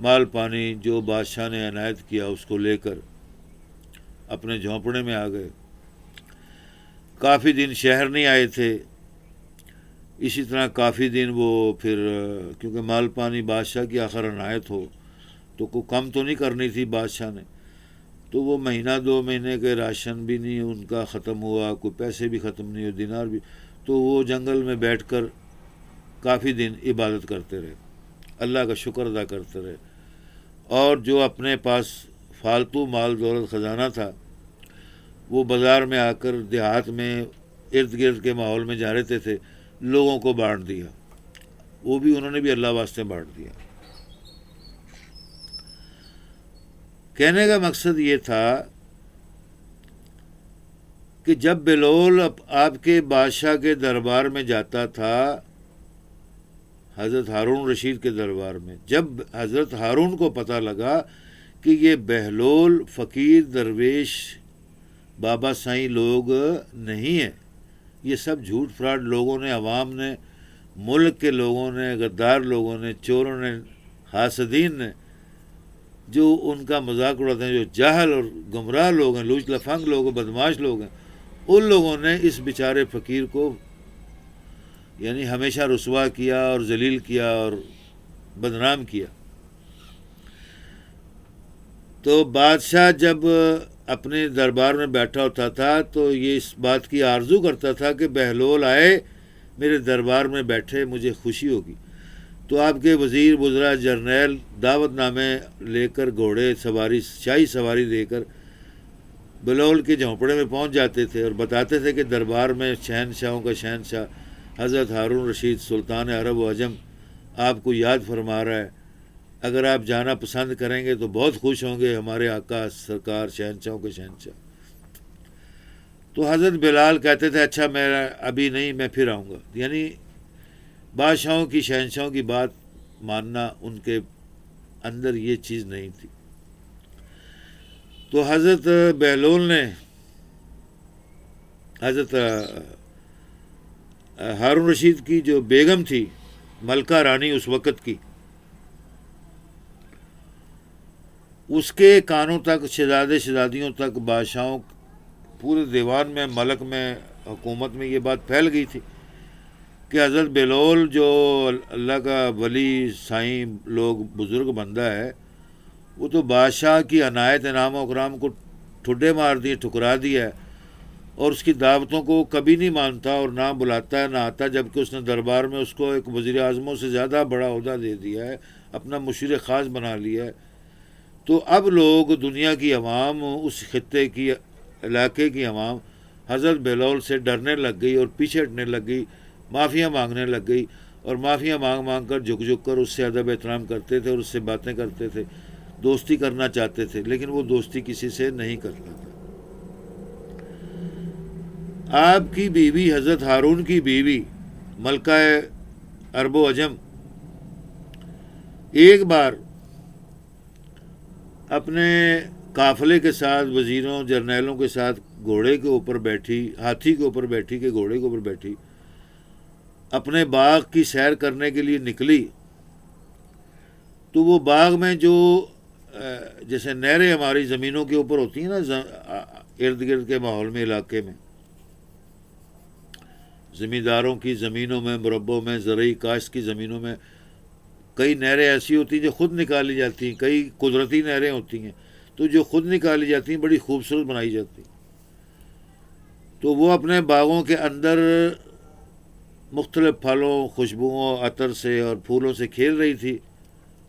مال پانی جو بادشاہ نے عنایت کیا اس کو لے کر اپنے جھونپڑے میں آ گئے۔ کافی دن شہر نہیں آئے تھے، اسی طرح کافی دن وہ پھر، کیونکہ مال پانی بادشاہ کی آخر عنایت ہو تو کوئی کم تو نہیں کرنی تھی بادشاہ نے، تو وہ مہینہ 2 مہینے کے راشن بھی نہیں ان کا ختم ہوا، کوئی پیسے بھی ختم نہیں ہوئے، دینار بھی، تو وہ جنگل میں بیٹھ کر کافی دن عبادت کرتے رہے، اللہ کا شکر ادا کرتے رہے، اور جو اپنے پاس فالتو مال دولت خزانہ تھا وہ بازار میں آ کر دیہات میں ارد گرد کے ماحول میں جا رہتے تھے، لوگوں کو بانٹ دیا، وہ بھی انہوں نے بھی اللہ واسطے بانٹ دیا۔ کہنے کا مقصد یہ تھا کہ جب بلول آپ کے بادشاہ کے دربار میں جاتا تھا، حضرت ہارون رشید کے دربار میں، جب حضرت ہارون کو پتہ لگا کہ یہ بہلول فقیر درویش بابا سائیں لوگ نہیں ہیں، یہ سب جھوٹ فراڈ لوگوں نے، عوام نے، ملک کے لوگوں نے، غدار لوگوں نے، چوروں نے، حاسدین نے، جو ان کا مذاق اڑاتے ہیں، جو جاہل اور گمراہ لوگ ہیں، لوچ لفنگ لوگ ہیں، بدماش لوگ ہیں، ان لوگوں نے اس بیچارے فقیر کو یعنی ہمیشہ رسوا کیا اور ذلیل کیا اور بدنام کیا۔ تو بادشاہ جب اپنے دربار میں بیٹھا ہوتا تھا تو یہ اس بات کی آرزو کرتا تھا کہ بہلول آئے میرے دربار میں بیٹھے، مجھے خوشی ہوگی۔ تو آپ کے وزیر، وزراء، جرنیل دعوت نامے لے کر، گھوڑے سواری، شاہی سواری دے کر بلول کے جھونپڑے میں پہنچ جاتے تھے اور بتاتے تھے کہ دربار میں شہنشاہوں کا شہنشاہ حضرت ہارون رشید سلطان عرب و عجم آپ کو یاد فرما رہا ہے، اگر آپ جانا پسند کریں گے تو بہت خوش ہوں گے، ہمارے آقا سرکار شہنشاہوں کے شہنشاہ۔ تو حضرت بلال کہتے تھے اچھا میں ابھی نہیں، میں پھر آؤں گا، یعنی بادشاہوں کی، شہنشاہوں کی بات ماننا ان کے اندر یہ چیز نہیں تھی۔ تو حضرت بہلول نے حضرت ہارون رشید کی جو بیگم تھی، ملکہ رانی اس وقت کی، اس کے کانوں تک، شہزادے شہزادیوں تک، بادشاہوں، پورے دیوان میں، ملک میں، حکومت میں یہ بات پھیل گئی تھی کہ حضرت بلول جو اللہ کا ولی، سائیں لوگ، بزرگ بندہ ہے، وہ تو بادشاہ کی عنایت، انعام و اکرام کو ٹھڈے مار دیے، ٹھکرا دیا ہے، اور اس کی دعوتوں کو کبھی نہیں مانتا اور نہ بلاتا ہے نہ آتا، جبکہ اس نے دربار میں اس کو ایک وزیر اعظموں سے زیادہ بڑا عہدہ دے دیا ہے، اپنا مشیر خاص بنا لیا ہے۔ تو اب لوگ، دنیا کی عوام، اس خطے کی، علاقے کی عوام حضرت بہلول سے ڈرنے لگ گئی اور پیچھے ہٹنے لگ گئی، معافیاں مانگنے لگ گئی، اور معافیاں مانگ مانگ کر جھک جھک کر اس سے ادب احترام کرتے تھے اور اس سے باتیں کرتے تھے، دوستی کرنا چاہتے تھے، لیکن وہ دوستی کسی سے نہیں کرتا تھا۔ آپ کی بیوی، حضرت ہارون کی بیوی ملکہ عرب و عجم، ایک بار اپنے قافلے کے ساتھ، وزیروں جرنیلوں کے ساتھ گھوڑے کے اوپر بیٹھی، ہاتھی کے اوپر بیٹھی کہ گھوڑے کے اوپر بیٹھی، اپنے باغ کی سیر کرنے کے لیے نکلی، تو وہ باغ میں جو جیسے نہریں ہماری زمینوں کے اوپر ہوتی ہیں نا، ارد گرد کے ماحول میں، علاقے میں، زمینداروں کی زمینوں میں، مربوں میں، زرعی کاشت کی زمینوں میں کئی نہریں ایسی ہوتی ہیں جو خود نکالی جاتی ہیں، کئی قدرتی نہریں ہوتی ہیں، تو جو خود نکالی جاتی ہیں بڑی خوبصورت بنائی جاتی ہیں۔ تو وہ اپنے باغوں کے اندر مختلف پھلوں، خوشبوؤں، عطر سے اور پھولوں سے کھیل رہی تھی،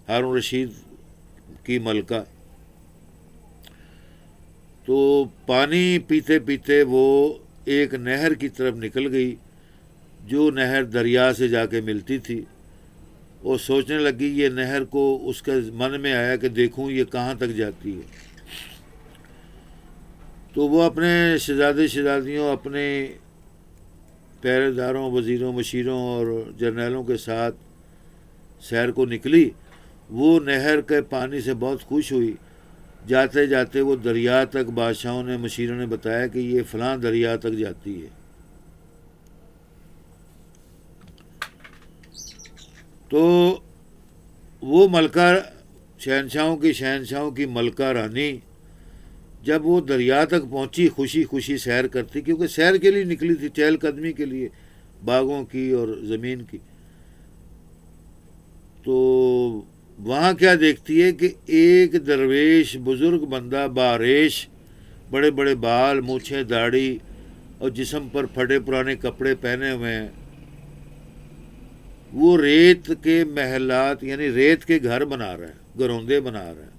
ہارون رشید کی ملکہ۔ تو پانی پیتے پیتے وہ ایک نہر کی طرف نکل گئی، جو نہر دریا سے جا کے ملتی تھی، اور سوچنے لگی، یہ نہر کو اس کے من میں آیا کہ دیکھوں یہ کہاں تک جاتی ہے۔ تو وہ اپنے شہزادے شہزادیوں، اپنے پہرے داروں، وزیروں، مشیروں اور جرنیلوں کے ساتھ سیر کو نکلی۔ وہ نہر کے پانی سے بہت خوش ہوئی، جاتے جاتے وہ دریا تک، بادشاہوں نے، مشیروں نے بتایا کہ یہ فلاں دریا تک جاتی ہے۔ تو وہ ملکہ، شہنشاہوں کی ملکہ رانی، جب وہ دریا تک پہنچی، خوشی خوشی سیر کرتی، کیونکہ سیر کے لیے نکلی تھی، چہل قدمی کے لیے باغوں کی اور زمین کی، تو وہاں کیا دیکھتی ہے کہ ایک درویش بزرگ بندہ باریش، بڑے بڑے بال، مونچھیں، داڑھی اور جسم پر پھٹے پرانے کپڑے پہنے ہوئے ہیں، وہ ریت کے محلات یعنی ریت کے گھر بنا رہا ہے، گروندے بنا رہا ہے۔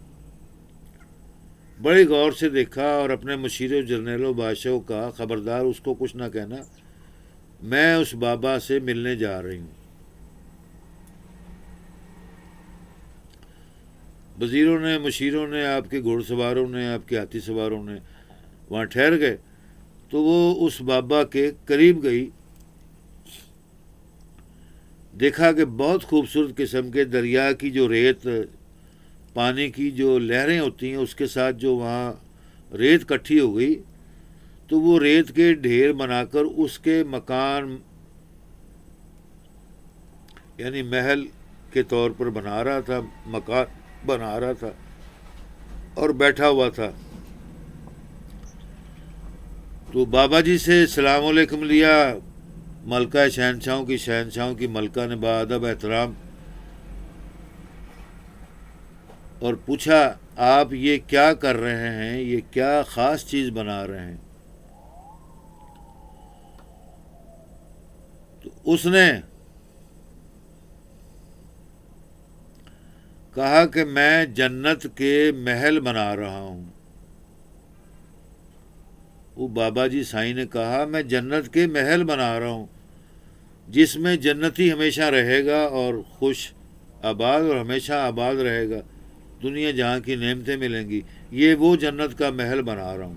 بڑے غور سے دیکھا اور اپنے مشیروں، جرنیلوں، بادشاہوں کا خبردار اس کو کچھ نہ کہنا، میں اس بابا سے ملنے جا رہی ہوں۔ وزیروں نے، مشیروں نے، آپ کے گھوڑ سواروں نے، آپ کے ہاتھی سواروں نے وہاں ٹھہر گئے، تو وہ اس بابا کے قریب گئی، دیکھا کہ بہت خوبصورت قسم کے دریا کی جو ریت، پانی کی جو لہریں ہوتی ہیں، اس کے ساتھ جو وہاں ریت کٹھی ہو گئی، تو وہ ریت کے ڈھیر بنا کر اس کے مکان یعنی محل کے طور پر بنا رہا تھا، مکان بنا رہا تھا اور بیٹھا ہوا تھا۔ تو بابا جی سے السلام علیکم لیا، ملکہ شہنشاہوں کی ملکہ نے بادب احترام، اور پوچھا، آپ یہ کیا کر رہے ہیں، یہ کیا خاص چیز بنا رہے ہیں؟ تو اس نے کہا کہ میں جنت کے محل بنا رہا ہوں۔ وہ بابا جی سائیں نے کہا، میں جنت کے محل بنا رہا ہوں جس میں جنتی ہمیشہ رہے گا اور خوش آباد اور ہمیشہ آباد رہے گا، دنیا جہاں کی نعمتیں ملیں گی، یہ وہ جنت کا محل بنا رہا ہوں۔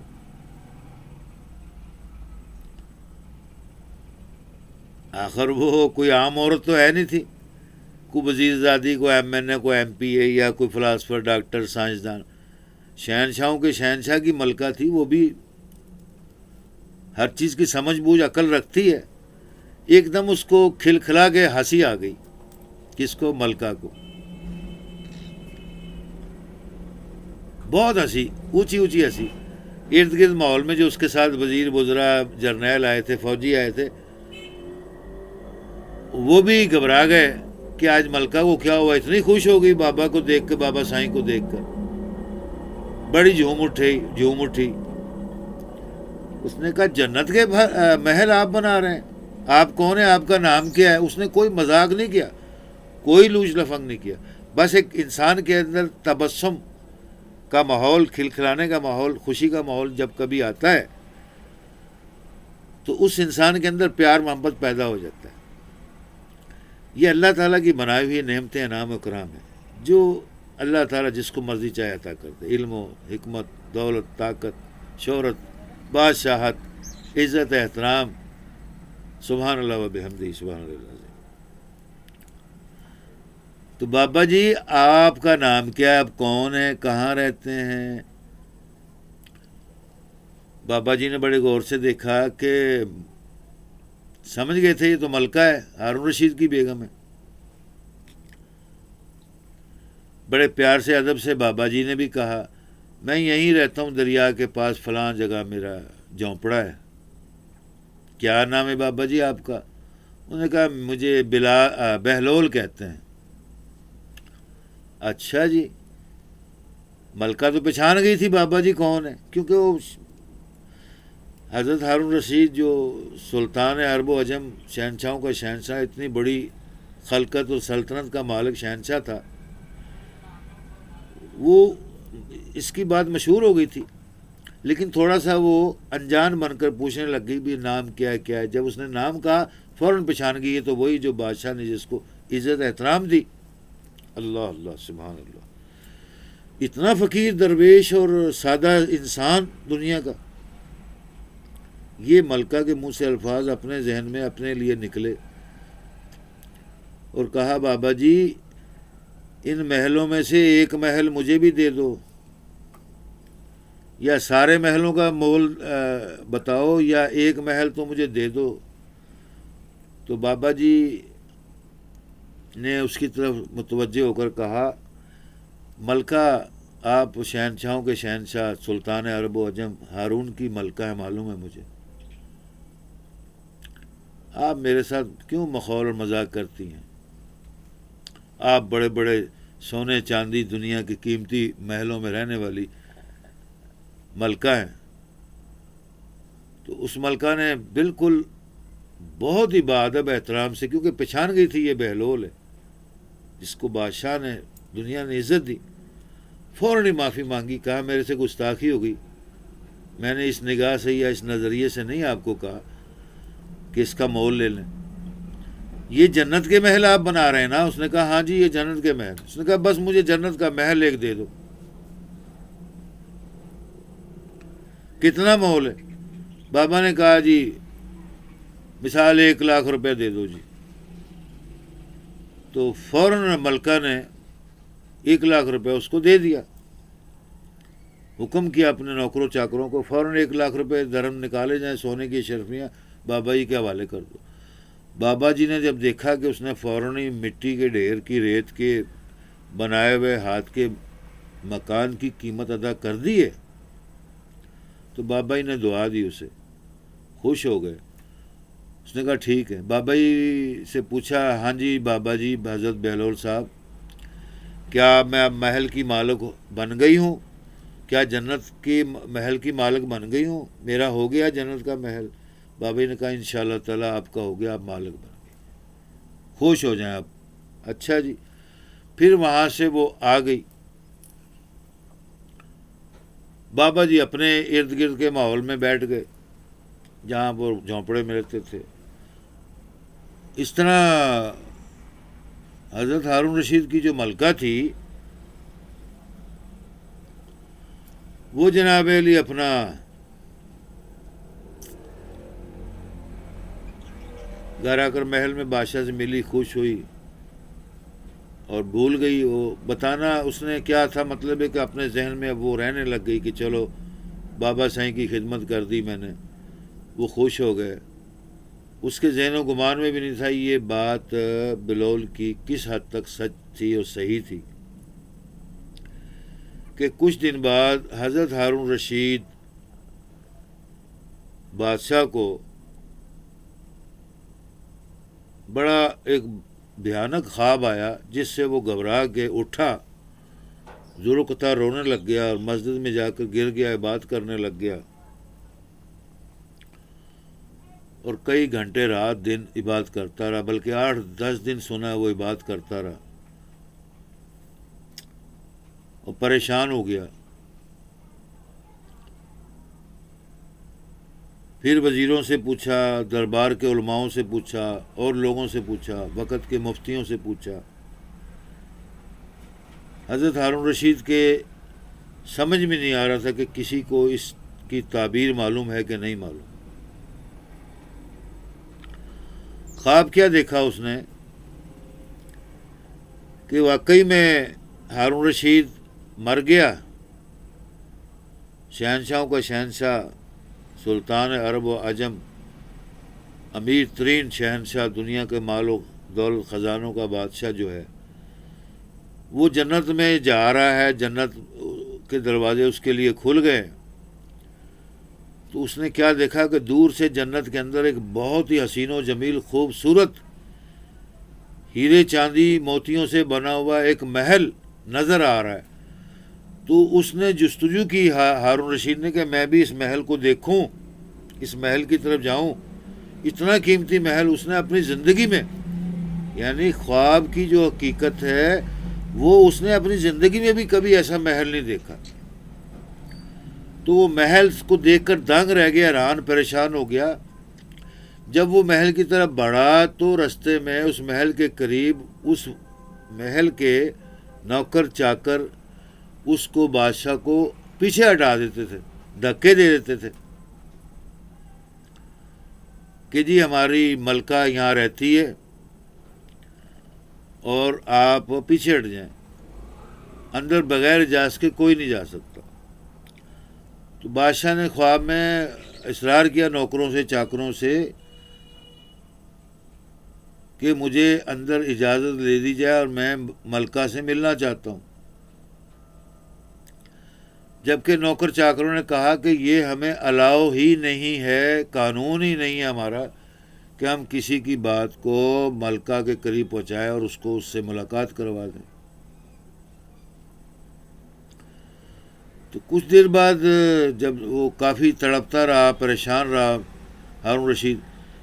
آخر وہ کوئی عام عورت تو ہے نہیں تھی، کوئی وزیر زادی، کوئی ایم این اے، کوئی ایم پی اے یا کوئی فلاسفر، ڈاکٹر، سائنسدان، شہنشاہوں کے شہنشاہ کی ملکہ تھی، وہ بھی ہر چیز کی سمجھ بوجھ عقل رکھتی ہے۔ ایک دم اس کو کھلکھلا کے ہنسی آ گئی، کس کو؟ ملکہ کو، بہت ہنسی، اونچی اونچی ہنسی۔ ارد گرد ماحول میں جو اس کے ساتھ وزیر، وزراء، جرنیل آئے تھے، فوجی آئے تھے، وہ بھی گھبرا گئے کہ آج ملکہ کو کیا ہوا، اتنی خوش ہو گئی بابا کو دیکھ کے، بابا سائیں کو دیکھ کر، بڑی جھوم اٹھی۔ اس نے کہا جنت کے محل آپ بنا رہے ہیں، آپ کون ہیں، آپ کا نام کیا ہے؟ اس نے کوئی مذاق نہیں کیا، کوئی لوچ لفنگ نہیں کیا، بس ایک انسان کے اندر تبسم کا ماحول، کھلکھلانے کا ماحول، خوشی کا ماحول جب کبھی آتا ہے تو اس انسان کے اندر پیار محبت پیدا ہو جاتا ہے۔ یہ اللہ تعالیٰ کی بنائی ہوئی نعمتیں، انعام و کرام ہیں، جو اللہ تعالیٰ جس کو مرضی چاہے عطا کرتے، علم و حکمت، دولت، طاقت، شہرت، بادشاہت، عزت، احترام، سبحان اللہ و بحمدہ، سبحان اللہ العظیم۔ تو بابا جی آپ کا نام کیا ہے، آپ کون ہیں، کہاں رہتے ہیں؟ بابا جی نے بڑے غور سے دیکھا کہ سمجھ گئے تھے یہ تو ملکہ ہے، ہارون رشید کی بیگم ہے۔ بڑے پیار سے ادب سے بابا جی نے بھی کہا میں یہیں رہتا ہوں، دریا کے پاس فلاں جگہ میرا جھونپڑا ہے۔ کیا نام ہے بابا جی آپ کا؟ انہوں نے کہا مجھے بہلول کہتے ہیں۔ اچھا جی، ملکہ تو پہچان گئی تھی بابا جی کون ہے، کیونکہ وہ حضرت ہارون رشید جو سلطان عرب و عجم، شہنشاہوں کا شہنشاہ، اتنی بڑی خلقت اور سلطنت کا مالک شہنشاہ تھا، وہ اس کی بات مشہور ہو گئی تھی، لیکن تھوڑا سا وہ انجان بن کر پوچھنے لگ گئی بھی نام کیا ہے کیا ہے۔ جب اس نے نام کہا فوراً پہچان گئی، یہ تو وہی جو بادشاہ نے جس کو عزت احترام دی۔ اللہ اللہ، سبحان اللہ، اتنا فقیر درویش اور سادہ انسان دنیا کا، یہ ملکہ کے منہ سے الفاظ اپنے ذہن میں اپنے لیے نکلے اور کہا بابا جی ان محلوں میں سے ایک محل مجھے بھی دے دو، یا سارے محلوں کا مول بتاؤ، یا ایک محل تو مجھے دے دو۔ تو بابا جی نے اس کی طرف متوجہ ہو کر کہا ملکہ آپ شہنشاہوں کے شہنشاہ، سلطان عرب و عجم ہارون کی ملکہ ہے، معلوم ہے مجھے، آپ میرے ساتھ کیوں مخول اور مذاق کرتی ہیں؟ آپ بڑے بڑے سونے چاندی دنیا کی قیمتی محلوں میں رہنے والی ملکہ ہیں۔ تو اس ملکہ نے بالکل بہت ہی باادب احترام سے، کیونکہ پہچان گئی تھی یہ بہلول ہے جس کو بادشاہ نے، دنیا نے عزت دی، فوراً ہی معافی مانگی، کہا میرے سے گستاخی ہو گئی، میں نے اس نگاہ سے یا اس نظریے سے نہیں آپ کو کہا کہ اس کا مول لے لیں۔ یہ جنت کے محل آپ بنا رہے ہیں نا؟ اس نے کہا ہاں جی یہ جنت کے محل۔ اس نے کہا بس مجھے جنت کا محل ایک دے دو۔ کتنا مول ہے؟ بابا نے کہا جی مثال 1,00,000 روپے دے دو جی۔ تو فوراً ملکہ نے 1,00,000 روپے اس کو دے دیا، حکم کیا اپنے نوکروں چاکروں کو فوراً 1,00,000 روپے درہم نکالے جائیں، سونے کی اشرفیاں بابا جی کے حوالے کر دو۔ بابا جی نے جب دیکھا کہ اس نے فوراً ہی مٹی کے ڈھیر کی، ریت کے بنائے ہوئے ہاتھ کے مکان کی قیمت ادا کر دی ہے، تو بابا جی نے دعا دی، اسے خوش ہو گئے۔ اس نے کہا ٹھیک ہے۔ بابا جی سے پوچھا ہاں جی بابا جی حضرت بہلول صاحب، کیا میں اب محل کی مالک بن گئی ہوں؟ کیا جنت کی محل کی مالک بن گئی ہوں؟ میرا ہو گیا جنت کا محل؟ بابا جی نے کہا انشاءاللہ تعالیٰ آپ کا ہو گیا، آپ مالک بن گئے، خوش ہو جائیں آپ۔ اچھا جی، پھر وہاں سے وہ آ گئی۔ بابا جی اپنے ارد گرد کے ماحول میں بیٹھ گئے جہاں وہ جھونپڑے میں رہتے تھے۔ اس طرح حضرت ہارون رشید کی جو ملکہ تھی وہ جناب علی اپنا گھر آ کر محل میں بادشاہ سے ملی، خوش ہوئی اور بھول گئی وہ بتانا اس نے کیا تھا، مطلب ہے کہ اپنے ذہن میں اب وہ رہنے لگ گئی کہ چلو بابا سائیں کی خدمت کر دی میں نے، وہ خوش ہو گئے۔ اس کے ذہن و گمان میں بھی نہیں تھا یہ بات بلول کی کس حد تک سچ تھی اور صحیح تھی کہ کچھ دن بعد حضرت ہارون رشید بادشاہ کو بڑا ایک بھیانک خواب آیا جس سے وہ گھبرا کے اٹھا، ذوالقطار رونے لگ گیا اور مسجد میں جا کر گر گیا، بات کرنے لگ گیا۔ اور کئی گھنٹے رات دن عبادت کرتا رہا، بلکہ 8-10 دن سنا وہ عبادت کرتا رہا اور پریشان ہو گیا۔ پھر وزیروں سے پوچھا، دربار کے علماؤں سے پوچھا، اور لوگوں سے پوچھا، وقت کے مفتیوں سے پوچھا۔ حضرت ہارون رشید کے سمجھ میں نہیں آ رہا تھا کہ کسی کو اس کی تعبیر معلوم ہے کہ نہیں معلوم۔ خواب کیا دیکھا اس نے کہ واقعی میں ہارون رشید مر گیا، شہنشاہوں کا شہنشاہ، سلطان عرب و عجم، امیر ترین شہنشاہ، دنیا کے مال و دولت خزانوں کا بادشاہ جو ہے، وہ جنت میں جا رہا ہے، جنت کے دروازے اس کے لیے کھل گئے۔ تو اس نے کیا دیکھا کہ دور سے جنت کے اندر ایک بہت ہی حسین و جمیل خوبصورت ہیرے چاندی موتیوں سے بنا ہوا ایک محل نظر آ رہا ہے۔ تو اس نے جستجو کی ہارون رشید نے کہ میں بھی اس محل کو دیکھوں، اس محل کی طرف جاؤں۔ اتنا قیمتی محل اس نے اپنی زندگی میں، یعنی خواب کی جو حقیقت ہے وہ اس نے اپنی زندگی میں بھی کبھی ایسا محل نہیں دیکھا۔ تو وہ محل کو دیکھ کر دنگ رہ گیا، حیران پریشان ہو گیا۔ جب وہ محل کی طرف بڑھا تو رستے میں اس محل کے قریب اس محل کے نوکر چاکر اس کو، بادشاہ کو پیچھے ہٹا دیتے تھے، دھکے دے دیتے تھے کہ جی ہماری ملکہ یہاں رہتی ہے اور آپ پیچھے ہٹ جائیں، اندر بغیر اجازت کے کوئی نہیں جا سکتا۔ تو بادشاہ نے خواب میں اصرار کیا نوکروں سے، چاکروں سے کہ مجھے اندر اجازت دے دی جائے اور میں ملکہ سے ملنا چاہتا ہوں۔ جبکہ نوکر چاکروں نے کہا کہ یہ ہمیں الاؤ ہی نہیں ہے، قانون ہی نہیں ہے ہمارا کہ ہم کسی کی بات کو ملکہ کے قریب پہنچائیں اور اس کو اس سے ملاقات کروا دیں۔ تو کچھ دیر بعد جب وہ کافی تڑپتا رہا، پریشان رہا ہارون رشید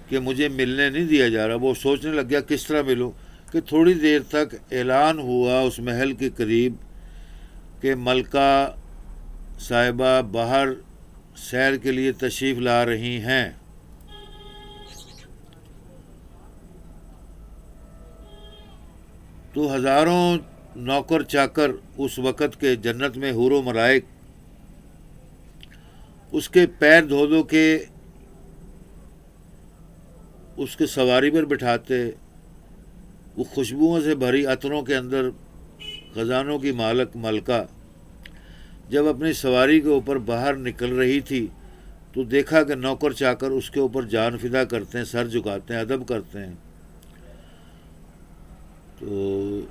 کہ مجھے ملنے نہیں دیا جا رہا، وہ سوچنے لگ گیا کس طرح ملوں، کہ تھوڑی دیر تک اعلان ہوا اس محل کے قریب کہ ملکہ صاحبہ باہر سیر کے لیے تشریف لا رہی ہیں۔ تو ہزاروں نوکر چاکر اس وقت کے جنت میں حور و ملائک اس کے پیر دھو دھو کے اس کے سواری پر بٹھاتے، وہ خوشبوؤں سے بھری عطروں کے اندر خزانوں کی مالک ملکہ جب اپنی سواری کے اوپر باہر نکل رہی تھی تو دیکھا کہ نوکر چاکر اس کے اوپر جان فدا کرتے ہیں، سر جھکاتے ہیں، ادب کرتے ہیں۔ تو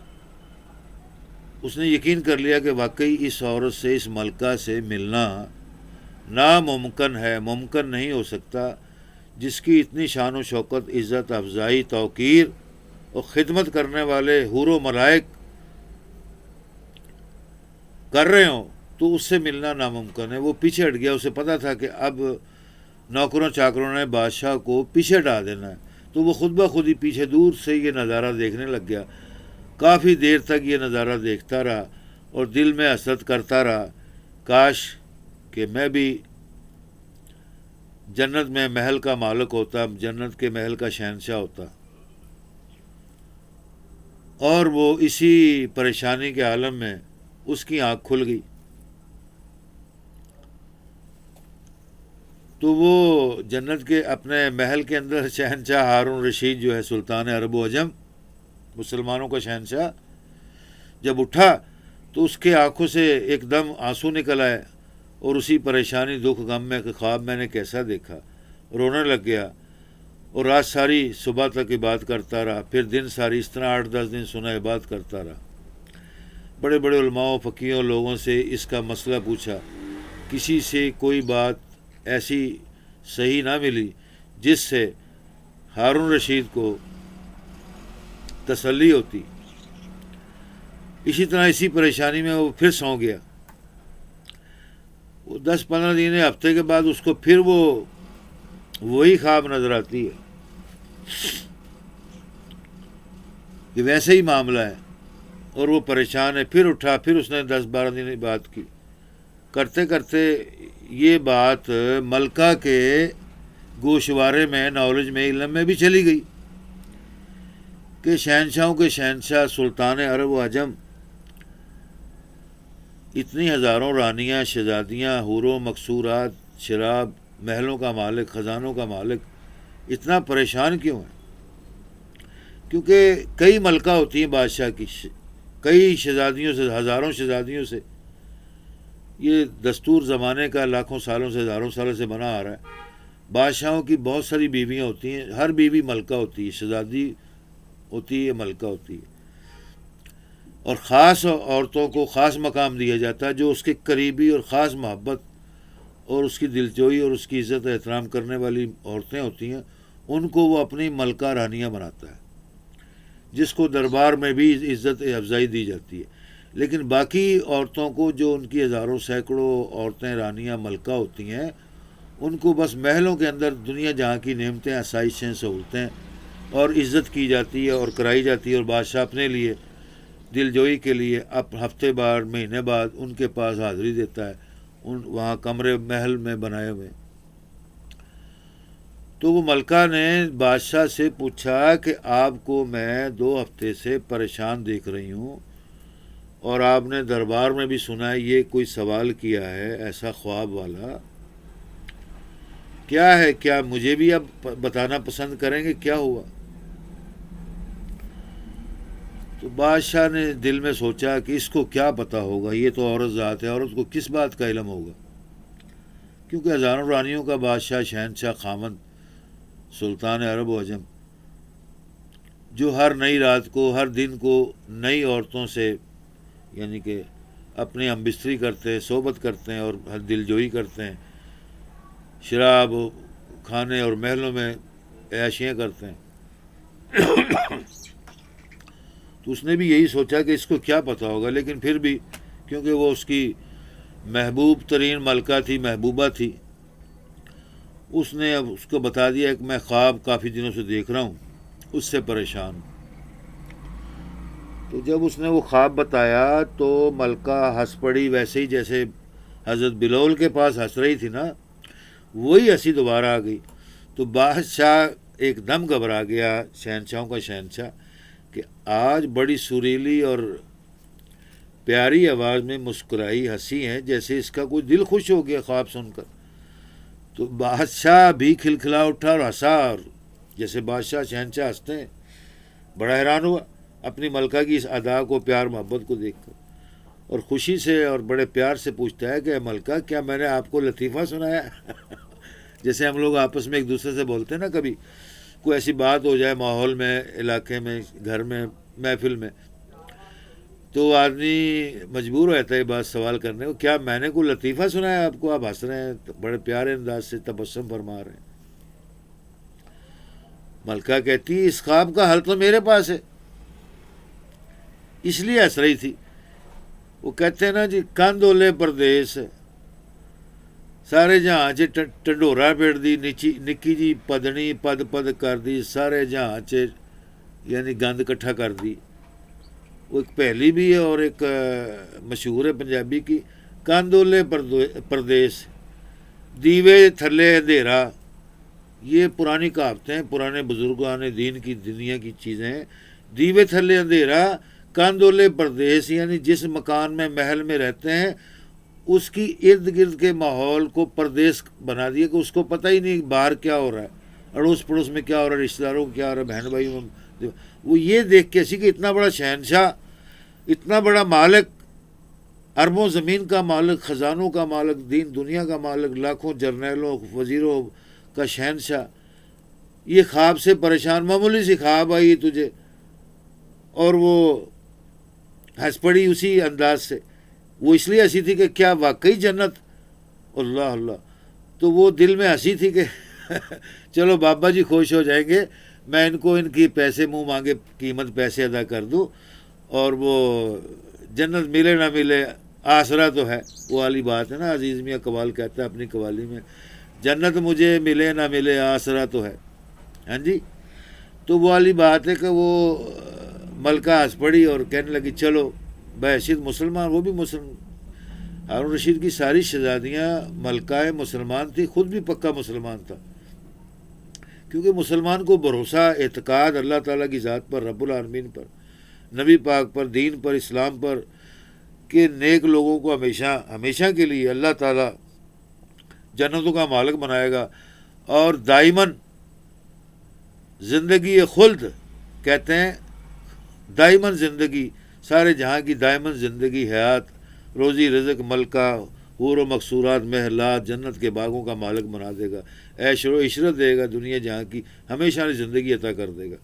اس نے یقین کر لیا کہ واقعی اس عورت سے، اس ملکہ سے ملنا ناممکن ہے، ممکن نہیں ہو سکتا، جس کی اتنی شان و شوکت، عزت افزائی، توقیر اور خدمت کرنے والے حور و ملائک کر رہے ہوں، تو اس سے ملنا ناممکن ہے۔ وہ پیچھے ہٹ گیا، اسے پتا تھا کہ اب نوکروں چاکروں نے بادشاہ کو پیچھے ہٹا دینا ہے، تو وہ خود بخود ہی پیچھے دور سے یہ نظارہ دیکھنے لگ گیا۔ کافی دیر تک یہ نظارہ دیکھتا رہا اور دل میں حسرت کرتا رہا، کاش کہ میں بھی جنت میں محل کا مالک ہوتا، جنت کے محل کا شہنشاہ ہوتا۔ اور وہ اسی پریشانی کے عالم میں اس کی آنکھ کھل گئی۔ تو وہ جنت کے اپنے محل کے اندر شہنشاہ ہارون رشید جو ہے، سلطان عرب و عجم، مسلمانوں کا شہنشاہ، جب اٹھا تو اس کے آنکھوں سے ایک دم آنسو نکل آئے، اور اسی پریشانی، دکھ، غم میں کہ خواب میں نے کیسا دیکھا، رونے لگ گیا۔ اور رات ساری صبح تک عبادت کرتا رہا، پھر دن ساری اس طرح 8-10 دن سنا عبادت کرتا رہا۔ بڑے بڑے علماء، فقیہوں، لوگوں سے اس کا مسئلہ پوچھا، کسی سے کوئی بات ایسی صحیح نہ ملی جس سے ہارون رشید کو تسلی ہوتی۔ اسی طرح اسی پریشانی میں وہ پھر سو گیا۔ وہ 10-15 دن، ہفتے کے بعد اس کو پھر وہ وہی خواب نظر آتی ہے کہ ویسے ہی معاملہ ہے، اور وہ پریشان ہے. پھر اٹھا، پھر اس نے 10-12 دن بات کی. کرتے کرتے یہ بات ملکہ کے گوشوارے میں، نالج میں، علم میں بھی چلی گئی کہ شہنشاہوں کے شہنشاہ سلطان عرب و عجم اتنی ہزاروں رانیاں، شہزادیاں، حوروں، مقصورات، شراب، محلوں کا مالک، خزانوں کا مالک اتنا پریشان کیوں ہے؟ کیونکہ کئی ملکہ ہوتی ہیں بادشاہ کی، کئی شہزادیوں سے، ہزاروں شہزادیوں سے. یہ دستور زمانے کا، لاکھوں سالوں سے، ہزاروں سالوں سے بنا آ رہا ہے. بادشاہوں کی بہت ساری بیویاں ہوتی ہیں، ہر بیوی ملکہ ہوتی ہے، شہزادی ہوتی ہے، ملکہ ہوتی ہے. اور خاص عورتوں کو خاص مقام دیا جاتا ہے، جو اس کے قریبی اور خاص محبت اور اس کی دلجوئی اور اس کی عزت احترام کرنے والی عورتیں ہوتی ہیں، ان کو وہ اپنی ملکہ رانیاں بناتا ہے، جس کو دربار میں بھی عزت افزائی دی جاتی ہے. لیکن باقی عورتوں کو، جو ان کی ہزاروں سینکڑوں عورتیں رانیاں ملکہ ہوتی ہیں، ان کو بس محلوں کے اندر دنیا جہاں کی نعمتیں، آسائشیں، سہولتیں اور عزت کی جاتی ہے اور کرائی جاتی ہے. اور بادشاہ اپنے لیے دل جوئی کے لیے اب ہفتے بعد، مہینے بعد ان کے پاس حاضری دیتا ہے، وہاں کمرے محل میں بنائے ہوئے. تو وہ ملکہ نے بادشاہ سے پوچھا کہ آپ کو میں 2 ہفتے سے پریشان دیکھ رہی ہوں، اور آپ نے دربار میں بھی سنا ہے، یہ کوئی سوال کیا ہے ایسا خواب والا، کیا ہے؟ کیا مجھے بھی اب بتانا پسند کریں گے کیا ہوا؟ تو بادشاہ نے دل میں سوچا کہ اس کو کیا پتا ہوگا، یہ تو عورت ذات ہے، عورت کو کس بات کا علم ہوگا؟ کیونکہ ہزاروں رانیوں کا بادشاہ، شہنشاہ، خامند، سلطان عرب و عجم، جو ہر نئی رات کو، ہر دن کو نئی عورتوں سے، یعنی کہ اپنی ہم بستری کرتے ہیں، صحبت کرتے ہیں اور دل جوئی کرتے ہیں، شراب، کھانے اور محلوں میں عیاشیاں کرتے ہیں. تو اس نے بھی یہی سوچا کہ اس کو کیا پتا ہوگا. لیکن پھر بھی کیونکہ وہ اس کی محبوب ترین ملکہ تھی، محبوبہ تھی، اس نے اب اس کو بتا دیا کہ میں خواب کافی دنوں سے دیکھ رہا ہوں، اس سے پریشان ہوں. تو جب اس نے وہ خواب بتایا تو ملکہ ہنس پڑی، ویسے ہی جیسے حضرت بلال کے پاس ہنس رہی تھی نا، وہی ہنسی دوبارہ آ گئی. تو بادشاہ ایک دم گھبرا گیا، شہنشاہوں کا شہنشاہ، کہ آج بڑی سریلی اور پیاری آواز میں مسکرائی، ہنسی ہیں جیسے اس کا کوئی دل خوش ہو گیا خواب سن کر. تو بادشاہ بھی کھلکھلا اٹھا اور ہنسا، اور جیسے بادشاہ شہنشاہ ہنستے ہیں. بڑا حیران ہوا اپنی ملکہ کی اس ادا کو، پیار محبت کو دیکھ کر، اور خوشی سے اور بڑے پیار سے پوچھتا ہے کہ ملکہ، کیا میں نے آپ کو لطیفہ سنایا؟ جیسے ہم لوگ آپس میں ایک دوسرے سے بولتے ہیں نا، کبھی کوئی ایسی بات ہو جائے ماحول میں، علاقے میں، گھر میں، محفل میں، تو آدمی مجبور ہو جاتا ہے بات سوال کرنے کو، کیا میں نے کوئی لطیفہ سنایا آپ کو؟ آپ ہنس رہے ہیں، بڑے پیارے انداز سے تبسم فرما رہے ہیں. ملکہ کہتی اس خواب کا حل تو میرے پاس ہے، اس لیے ہنس رہی تھی. وہ کہتے ہیں نا جی، کاندولے پردیس سارے جہاں چ ٹنڈورا پیڑ دی، نکی جی پدنی پد پد کر دی، سارے جہاں چ یعنی گند کٹھا کر دی. وہ ایک پہلی بھی ہے اور ایک مشہور ہے پنجابی کی، کاندولے پردیس دیوے تھلے اندھیرا. یہ پرانی کہاوتیں، پرانے بزرگان دین کی، دنیا کی چیزیں ہیں. دیوے تھلے اندھیرا، کاندولے پردیس، یعنی جس مکان میں، محل میں رہتے ہیں، اس کی ارد گرد کے ماحول کو پردیس بنا دیا کہ اس کو پتہ ہی نہیں باہر کیا ہو رہا ہے، اڑوس پڑوس میں کیا ہو رہا ہے، رشتہ داروں کو کیا ہو رہا ہے، بہن بھائیوں میں. وہ یہ دیکھ کے اسی کہ اتنا بڑا شہنشاہ، اتنا بڑا مالک، اربوں زمین کا مالک، خزانوں کا مالک، دین دنیا کا مالک، لاکھوں جرنیلوں، وزیروں کا شہنشاہ، یہ خواب سے پریشان، معمولی سی خواب آئی تجھے، اور وہ ہنس پڑی اسی انداز سے. وہ اس لیے ہنسی تھی کہ کیا واقعی جنت؟ اللہ اللہ. تو وہ دل میں ہنسی تھی کہ چلو بابا جی خوش ہو جائیں گے، میں ان کو ان کی پیسے منہ مانگے قیمت پیسے ادا کر دوں، اور وہ جنت ملے نہ ملے آسرا تو ہے. وہ والی بات ہے نا، عزیز میاں قوال کہتا ہے اپنی قوالی میں، جنت مجھے ملے نہ ملے آسرا تو ہے. ہاں جی. تو وہ والی بات ہے کہ وہ ملکہ ہنس پڑی اور کہنے لگی چلو بحیثیت مسلمان. وہ بھی ہارون رشید کی ساری شہزادیاں ملکہ مسلمان تھی، خود بھی پکا مسلمان تھا، کیونکہ مسلمان کو بھروسہ اعتقاد اللہ تعالیٰ کی ذات پر، رب العالمین پر، نبی پاک پر، دین پر، اسلام پر، کہ نیک لوگوں کو ہمیشہ ہمیشہ کے لیے اللہ تعالیٰ جنتوں کا مالک بنائے گا اور دائماً زندگی خلد کہتے ہیں، دائماً زندگی، سارے جہاں کی دائماً زندگی، حیات، روزی رزق، ملکہ، حور و مقصورات، محلات، جنت کے باغوں کا مالک بنا دے گا، عیش و عشرت دے گا، دنیا جہاں کی ہمیشہ زندگی عطا کر دے گا.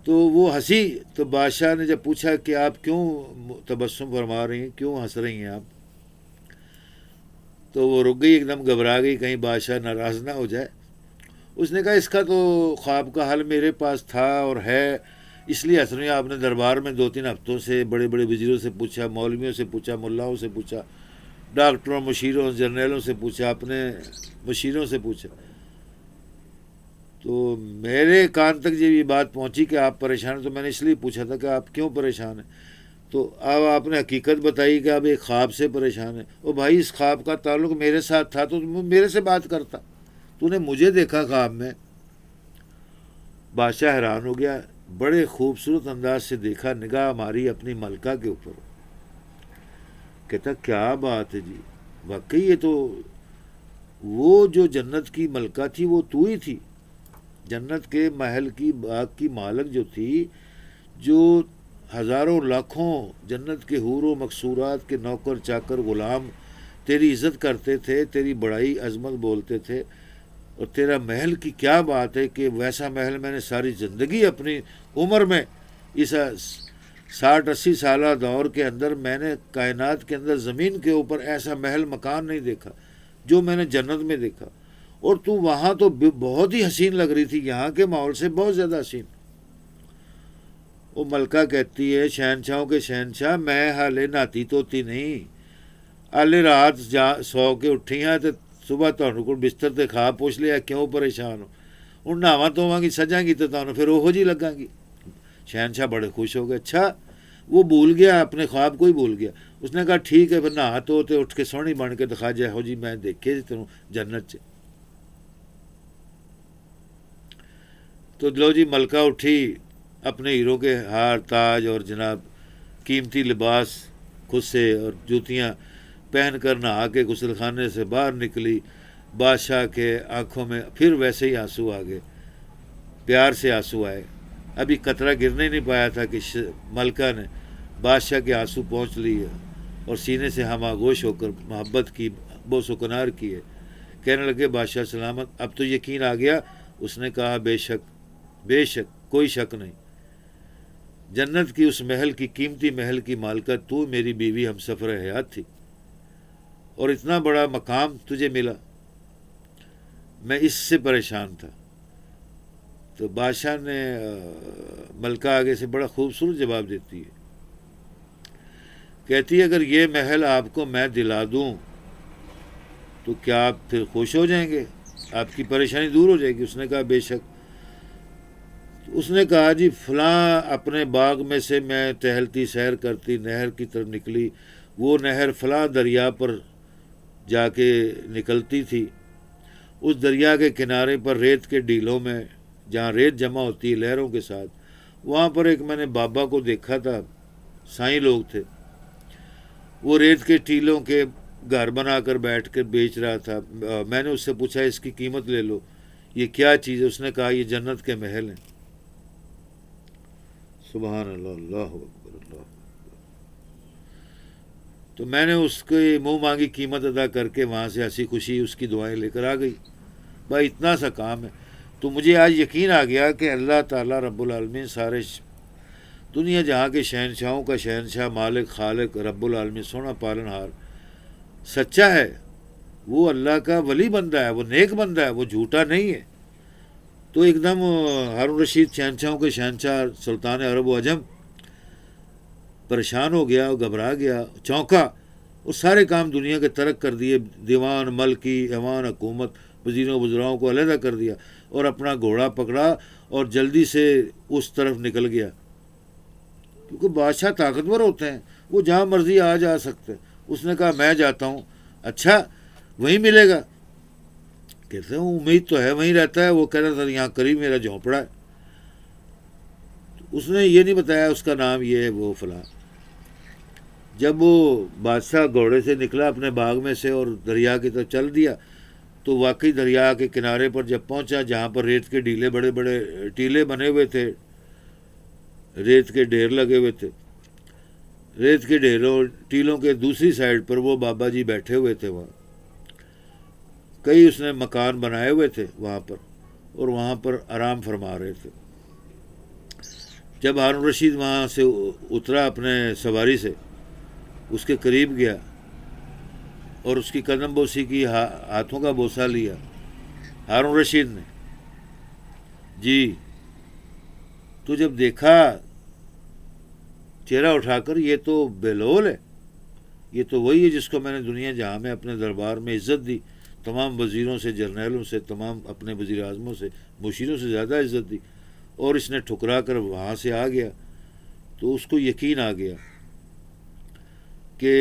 تو وہ ہنسی. تو بادشاہ نے جب پوچھا کہ آپ کیوں تبسم فرما رہی ہیں، کیوں ہنس رہی ہیں آپ، تو وہ رک گئی، ایک دم گھبرا گئی کہیں بادشاہ ناراض نہ ہو جائے. اس نے کہا اس کا تو خواب کا حل میرے پاس تھا اور ہے، اس لیے ہنس رہی ہیں. آپ نے دربار میں 2-3 ہفتوں سے بڑے بڑے وزیروں سے پوچھا، مولویوں سے پوچھا، ملاؤں سے پوچھا، ڈاکٹروں، مشیروں، جرنیلوں سے پوچھا، اپنے مشیروں سے پوچھا، تو میرے کان تک جب یہ بات پہنچی کہ آپ پریشان ہیں، تو میں نے اس لیے پوچھا تھا کہ آپ کیوں پریشان ہیں. تو اب آپ نے حقیقت بتائی کہ آپ ایک خواب سے پریشان ہیں. او بھائی، اس خواب کا تعلق میرے ساتھ تھا تو میرے سے بات کرتا، تو نے مجھے دیکھا خواب میں. بادشاہ حیران ہو گیا، بڑے خوبصورت انداز سے دیکھا، نگاہ ماری اپنی ملکہ کے اوپر. کہتا کیا بات ہے جی، واقعی یہ تو وہ جو جنت کی ملکہ تھی وہ تو ہی تھی، جنت کے محل کی باغ کی مالک جو تھی، جو ہزاروں لاکھوں جنت کے حور و مقصورات کے نوکر چاکر غلام تیری عزت کرتے تھے، تیری بڑائی عظمت بولتے تھے. اور تیرا محل کی کیا بات ہے کہ ویسا محل میں نے ساری زندگی اپنی عمر میں، اس 60-80 سالہ دور کے اندر میں نے کائنات کے اندر زمین کے اوپر ایسا محل مکان نہیں دیکھا جو میں نے جنت میں دیکھا. اور تو وہاں تو بہت ہی حسین لگ رہی تھی، یہاں کے ماحول سے بہت زیادہ حسین. وہ ملکہ کہتی ہے شہنشاہوں کے شہنشاہ، میں حالے ناتی توتی نہیں، حالے رات سو کے اٹھی ہیں تو صبح تمہوں کو بستر تے کھا پوچھ لیا کیوں پریشان ہو، ہوں نہاواں دھوواں گی سجاں گی تو تمہیں پھر وہ جی لگاں گی. شہنشاہ بڑے خوش ہو گئے. اچھا، وہ بھول گیا، اپنے خواب کو ہی بھول گیا. اس نے کہا ٹھیک ہے، پھر نہا تو اٹھ کے سونی بن کے دکھا جائے ہو جی میں دیکھے تینوں جنت چ. تو لو جی ملکہ اٹھی، اپنے ہیروں کے ہار تاج اور جناب قیمتی لباس خود سے اور جوتیاں پہن کر نہا کے غسل خانے سے باہر نکلی. بادشاہ کے آنکھوں میں پھر ویسے ہی آنسو آ گئے، پیار سے آنسو آئے. ابھی قطرہ گرنے نہیں پایا تھا کہ ملکہ نے بادشاہ کے آنسو پہنچ لیے اور سینے سے ہم آغوش ہو کر محبت کی، بوس و کنار کیے. کہنے لگے بادشاہ سلامت، اب تو یقین آ گیا. اس نے کہا بے شک بے شک، کوئی شک نہیں، جنت کی اس محل کی، قیمتی محل کی مالکہ تو میری بیوی ہم سفر حیات تھی، اور اتنا بڑا مقام تجھے ملا، میں اس سے پریشان تھا. تو بادشاہ نے ملکہ آگے سے بڑا خوبصورت جواب دیتی ہے، کہتی ہے اگر یہ محل آپ کو میں دلا دوں تو کیا آپ پھر خوش ہو جائیں گے، آپ کی پریشانی دور ہو جائے گی. اس نے کہا بے شک. اس نے کہا جی فلاں اپنے باغ میں سے میں ٹہلتی سیر کرتی نہر کی طرف نکلی، وہ نہر فلاں دریا پر جا کے نکلتی تھی. اس دریا کے کنارے پر ریت کے ڈیلوں میں جہاں ریت جمع ہوتی ہے لہروں کے ساتھ، وہاں پر ایک میں نے بابا کو دیکھا تھا، سائیں لوگ تھے، وہ ریت کے ٹیلوں کے گھر بنا کر بیٹھ کر بیچ رہا تھا. میں نے اس سے پوچھا اس کی قیمت لے لو، یہ کیا چیز ہے؟ اس نے کہا یہ جنت کے محل ہیں. سبحان اللہ، اللہ اکبر، اللہ. تو میں نے اس کے منہ مانگی قیمت ادا کر کے وہاں سے ہنسی خوشی اس کی دعائیں لے کر آ گئی. بھائی اتنا سا کام ہے. تو مجھے آج یقین آ گیا کہ اللہ تعالیٰ رب العالمین سارے دنیا جہاں کے شہنشاہوں کا شہنشاہ، مالک، خالق، رب العالمین، سونا پالن ہار سچا ہے. وہ اللہ کا ولی بندہ ہے، وہ نیک بندہ ہے، وہ جھوٹا نہیں ہے. تو ایک دم ہارون رشید شہنشاہوں کے شہنشاہ سلطان عرب و عجم پریشان ہو گیا، گھبرا گیا، چونکا. اور سارے کام دنیا کے ترک کر دیے، دیوان ملکی ایوان حکومت وزیروں وزراؤں کو علیحدہ کر دیا، اور اپنا گھوڑا پکڑا اور جلدی سے اس طرف نکل گیا، کیونکہ بادشاہ طاقتور ہوتے ہیں، وہ جہاں مرضی آ جا سکتے۔ اس نے کہا میں جاتا ہوں۔ اچھا وہیں ملے گا؟ کہتے ہیں امید تو ہے وہیں رہتا ہے، وہ کہہ رہا تھا یہاں قریب میرا جھونپڑا ہے۔ اس نے یہ نہیں بتایا اس کا نام یہ ہے وہ فلاں۔ جب وہ بادشاہ گھوڑے سے نکلا اپنے باغ میں سے اور دریا کی طرف چل دیا، تو واقعی دریا کے کنارے پر جب پہنچا، جہاں پر ریت کے ڈیلے بڑے بڑے ٹیلے بنے ہوئے تھے، ریت کے ڈھیر لگے ہوئے تھے، ریت کے ڈھیروں ٹیلوں کے دوسری سائڈ پر وہ بابا جی بیٹھے ہوئے تھے۔ وہاں کئی اس نے مکان بنائے ہوئے تھے وہاں پر، اور وہاں پر آرام فرما رہے تھے۔ جب ہارون رشید وہاں سے اترا اپنے سواری سے، اس کے قریب گیا اور اس کی قدم بوسی کی، ہاتھوں کا بوسہ لیا ہارون رشید نے۔ جی تو جب دیکھا چہرہ اٹھا کر، یہ تو بہلول ہے، یہ تو وہی ہے جس کو میں نے دنیا جہاں میں اپنے دربار میں عزت دی، تمام وزیروں سے، جرنیلوں سے، تمام اپنے وزیر اعظموں سے، مشیروں سے زیادہ عزت دی، اور اس نے ٹھکرا کر وہاں سے آ گیا۔ تو اس کو یقین آ گیا کہ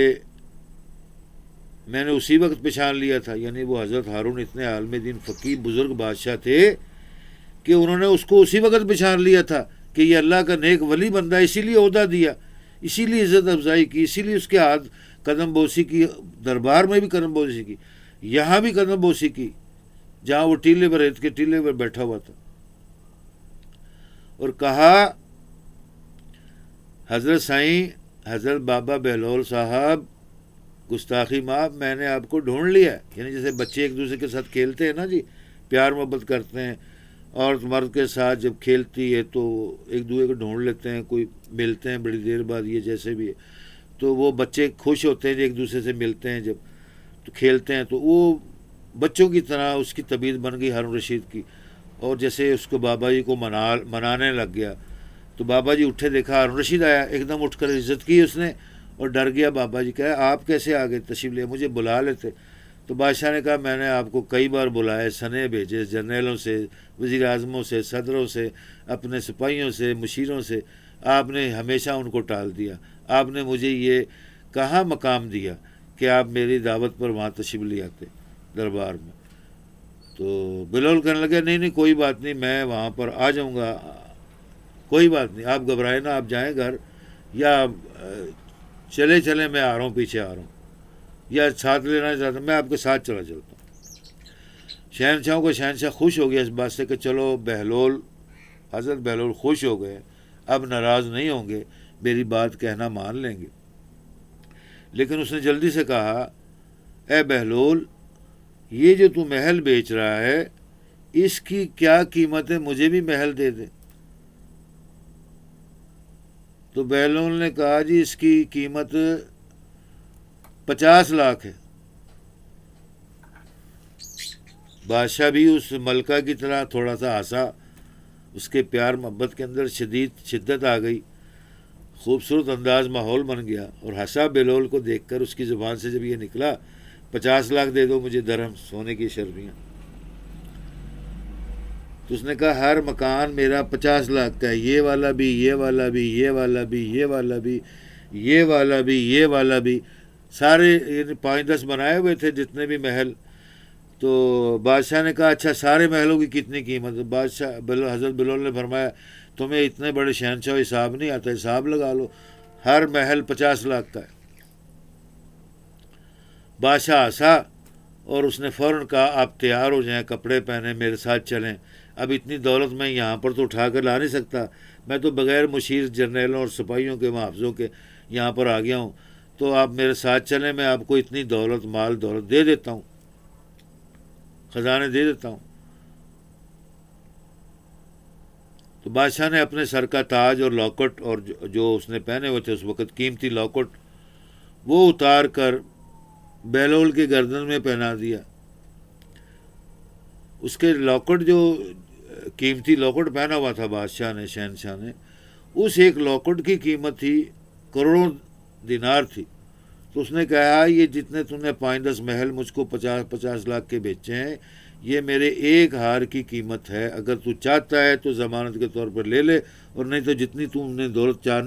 میں نے اسی وقت پہچان لیا تھا، یعنی وہ حضرت ہارون اتنے عالم دین فقیہ بزرگ بادشاہ تھے کہ انہوں نے اس کو اسی وقت پہچان لیا تھا کہ یہ اللہ کا نیک ولی بندہ ہے، اسی لیے عہدہ دیا، اسی لیے عزت افزائی کی، اسی لیے اس کے ہاتھ قدم بوسی کی، دربار میں بھی قدم بوسی کی، یہاں بھی قدم بوسی کی جہاں وہ ٹیلے پر، ریت کے ٹیلے پر بیٹھا ہوا تھا، اور کہا حضرت سائیں، حضرت بابا بہلول صاحب، گستاخی معاف، میں نے آپ کو ڈھونڈ لیا ہے۔ یعنی جیسے بچے ایک دوسرے کے ساتھ کھیلتے ہیں نا جی، پیار محبت کرتے ہیں، عورت مرد کے ساتھ جب کھیلتی ہے تو ایک دوسرے کو ڈھونڈ لیتے ہیں، کوئی ملتے ہیں بڑی دیر بعد، یہ جیسے بھی ہے، تو وہ بچے خوش ہوتے ہیں جب ایک دوسرے سے ملتے ہیں، جب تو کھیلتے ہیں، تو وہ بچوں کی طرح اس کی طبیعت بن گئی ہارون رشید کی، اور جیسے اس کو بابا جی کو منانے لگ گیا۔ تو بابا جی اٹھے، دیکھا ہارون رشید آیا، ایک دم اٹھ کر عزت کی اس نے اور ڈر گیا۔ بابا جی کہا آپ کیسے آ گئے، تشریف لے، مجھے بلا لیتے۔ تو بادشاہ نے کہا میں نے آپ کو کئی بار بلائے، سنے بھیجے جرنیلوں سے، وزیر اعظموں سے، صدروں سے، اپنے سپاہیوں سے، مشیروں سے، آپ نے ہمیشہ ان کو ٹال دیا۔ آپ نے مجھے یہ کہاں مقام دیا کہ آپ میری دعوت پر وہاں تشریف لے آتے دربار میں۔ تو بلال کہنے لگے نہیں نہیں کوئی بات نہیں، میں وہاں پر آ جاؤں گا، کوئی بات نہیں، آپ گھبرائیں نا، آپ جائیں گھر، یا چلے چلیں، میں آ رہا ہوں، پیچھے آ رہا ہوں، یا ساتھ لینا چاہتا ہوں، میں آپ کے ساتھ چلا چلتا ہوں۔ شہنشاہوں کو شہنشاہ خوش ہو گیا اس بات سے کہ چلو بہلول، حضرت بہلول خوش ہو گئے، اب ناراض نہیں ہوں گے، میری بات کہنا مان لیں گے۔ لیکن اس نے جلدی سے کہا اے بہلول، یہ جو تو محل بیچ رہا ہے اس کی کیا قیمت ہے، مجھے بھی محل دے دے۔ تو بہلول نے کہا جی اس کی قیمت 50 لاکھ ہے۔ بادشاہ بھی اس ملکہ کی طرح تھوڑا سا ہنسا، اس کے پیار محبت کے اندر شدت آ گئی، خوبصورت انداز ماحول بن گیا، اور ہنسا بہلول کو دیکھ کر۔ اس کی زبان سے جب یہ نکلا 50 لاکھ دے دو مجھے درہم سونے کی شرفیاں، تو اس نے کہا ہر مکان میرا 50 لاکھ کا ہے، یہ والا بھی، یہ والا بھی، یہ والا بھی، یہ والا بھی، یہ والا بھی، یہ والا بھی، سارے یعنی 5-10 بنائے ہوئے تھے جتنے بھی محل۔ تو بادشاہ نے کہا اچھا سارے محلوں کی کتنی قیمت ہے؟ بادشاہ حضرت بلال نے فرمایا تمہیں اتنے بڑے شہنشاہ حساب نہیں آتا، حساب لگا لو، ہر محل 50 لاکھ کا ہے۔ بادشاہ ہنسا اور اس نے فوراً کہا آپ تیار ہو جائیں، کپڑے پہنیں، میرے ساتھ چلیں، اب اتنی دولت میں یہاں پر تو اٹھا کر لا نہیں سکتا، میں تو بغیر مشیر جرنیلوں اور سپاہیوں کے محافظوں کے یہاں پر آ گیا ہوں، تو آپ میرے ساتھ چلیں، میں آپ کو اتنی دولت، مال دولت دے دیتا ہوں، خزانے دے دیتا ہوں۔ تو بادشاہ نے اپنے سر کا تاج اور لاکٹ، اور جو اس نے پہنے ہوئے تھے اس وقت قیمتی لاکٹ، وہ اتار کر بہلول کے گردن میں پہنا دیا۔ اس کے لاکٹ، جو قیمتی لاکٹ پہنا ہوا تھا بادشاہ نے، شہنشاہ نے، اس ایک لاکٹ کی قیمت تھی کروڑوں دینار تھی، تو اس نے کہا یہ جتنے تم نے 5-10 محل مجھ کو 50-50 لاکھ کے بیچے ہیں، یہ میرے ایک ہار کی قیمت ہے، اگر تو چاہتا ہے تو ضمانت کے طور پر لے لے، اور نہیں تو جتنی تم نے دولت چارنی